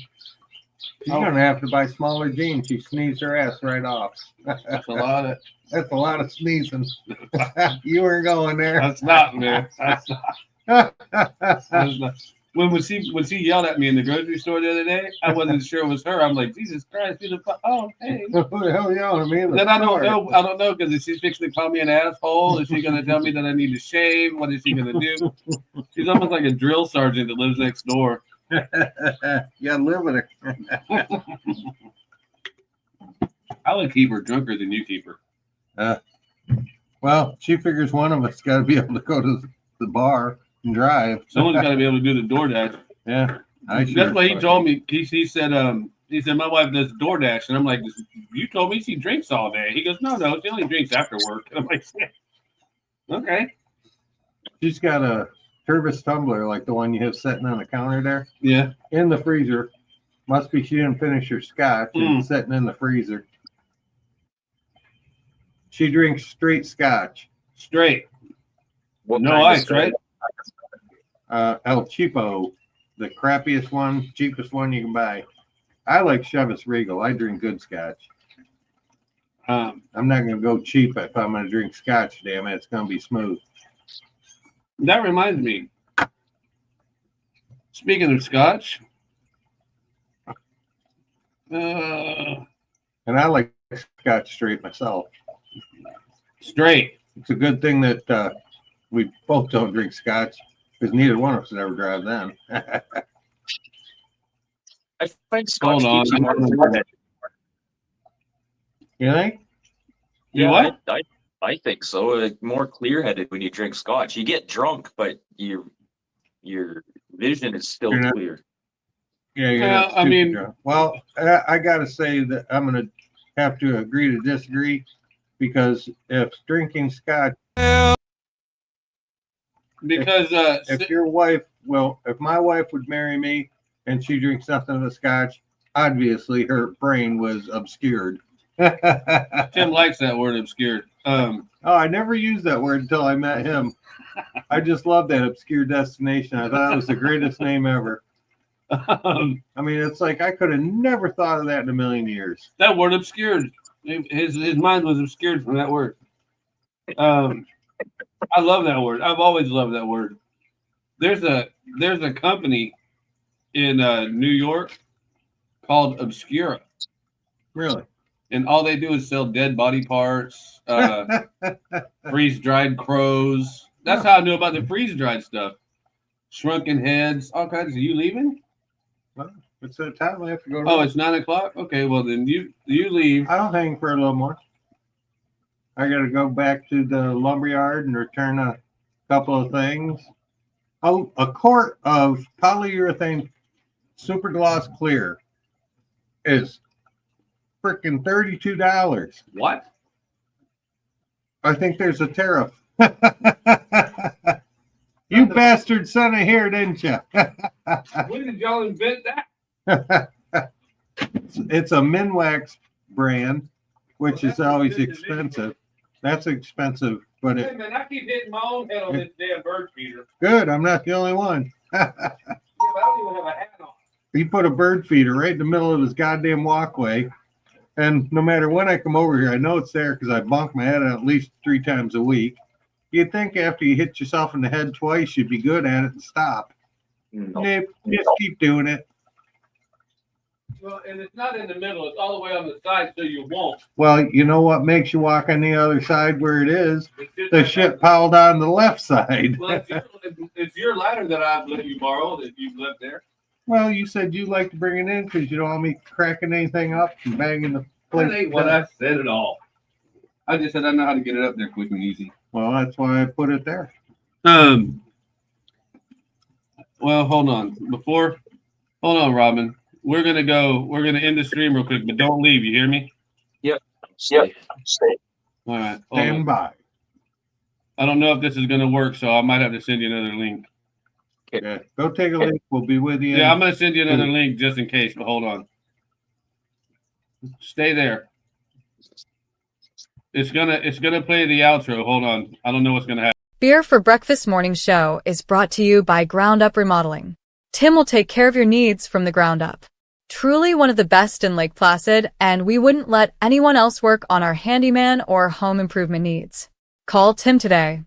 She's gonna have to buy smaller jeans. She sneezed her ass right off. That's a lot of sneezing. You were going there. That's not, man. That's not. That's not. When she yelled at me in the grocery store the other day, I wasn't sure it was her. I'm like, Jesus Christ, who the fuck? Oh, hey. Who the hell yelled at me? Then I don't know because is she fixing to call me an asshole? Is she gonna tell me that I need to shave? What is she gonna do? She's almost like a drill sergeant that lives next door. Yeah, live with her. I would keep her drunker than you keep her. Well, she figures one of us got to be able to go to the bar and drive. Someone's got to be able to do the DoorDash. Yeah, that's what he told me. He said my wife does DoorDash, and I'm like, you told me she drinks all day. He goes, no, she only drinks after work. And I'm like, okay. She's got a Turvis tumbler like the one you have sitting on the counter there. Yeah. In the freezer. Must be she didn't finish her scotch and it's sitting in the freezer. She drinks straight scotch. Straight. What no ice, right? El Cheapo. the crappiest one, cheapest one you can buy. I like Chivas Regal. I drink good scotch. I'm not going to go cheap if I'm going to drink scotch. Damn it, it's going to be smooth. That reminds me. Speaking of scotch, and I like scotch straight myself. Straight. It's a good thing that we both don't drink scotch because neither one of us would ever drive them. I find scotch Hold keeps you more on. clear-headed. You think? You what? I think so. Like, more clear-headed when you drink scotch. You get drunk, but your vision is still You're not- clear. Yeah, you're Well, not I super mean- drunk. Well, I got to say that I'm going to have to agree to disagree because if drinking scotch, Because if your wife, well, if my wife would marry me and she drinks nothing but scotch, obviously her brain was obscured. Tim likes that word obscured. Oh, I never used that word until I met him. I just love that obscure destination. I thought it was the greatest name ever. I mean, it's like I could have never thought of that in a million years. that word obscured. His mind was obscured from that word. I love that word. I've always loved that word. There's a company in New York called Obscura, Really? and all they do is sell dead body parts, freeze dried crows. That's how I knew about the freeze dried stuff. Shrunken heads, all kinds. Are you leaving? Well, it's that time I have to go. To Oh, it's 9 o'clock. Okay, well then you leave. I'll hang for a little more. I got to go back to the lumberyard and return a couple of things. Oh, a quart of polyurethane super gloss clear is freaking $32. What? I think there's a tariff. You bastard son of here, didn't you? When did y'all invent that? It's a Minwax brand, which is always expensive. That's expensive, but Hey it man, I keep hitting my own head on this damn bird feeder. good. I'm not the only one. Yeah, but I don't even have a hat on. He put a bird feeder right in the middle of his goddamn walkway. And no matter when I come over here, I know it's there because I bonk my head at least 3 times a week. You'd think after you hit yourself in the head twice, you'd be good at it and stop. No. Nope, just keep doing it. Well, and it's not in the middle, it's all the way on the side, so you won't. Well, you know what makes you walk on the other side where it is? It's just The like shit that. piled on the left side. Well, it's your ladder that I've let you borrow that you've left there. Well, you said you like to bring it in because you don't want me cracking anything up and banging the place. That ain't what I said at all. I just said I know how to get it up there quick and easy. Well, that's why I put it there. Well, hold on. Hold on, Robin. We're gonna end the stream real quick, but don't leave. You hear me? Yep. All right. hold Stand on. by. I don't know if this is gonna work, so I might have to send you another link. Yeah. Go take a look. We'll be with you. Yeah, I'm gonna send you another link just in case, but hold on. Stay there. It's gonna play the outro. Hold on. I don't know what's gonna happen. Beer for Breakfast Morning Show is brought to you by Ground Up Remodeling. Tim will take care of your needs from the ground up. Truly one of the best in Lake Placid, and we wouldn't let anyone else work on our handyman or home improvement needs. Call Tim today.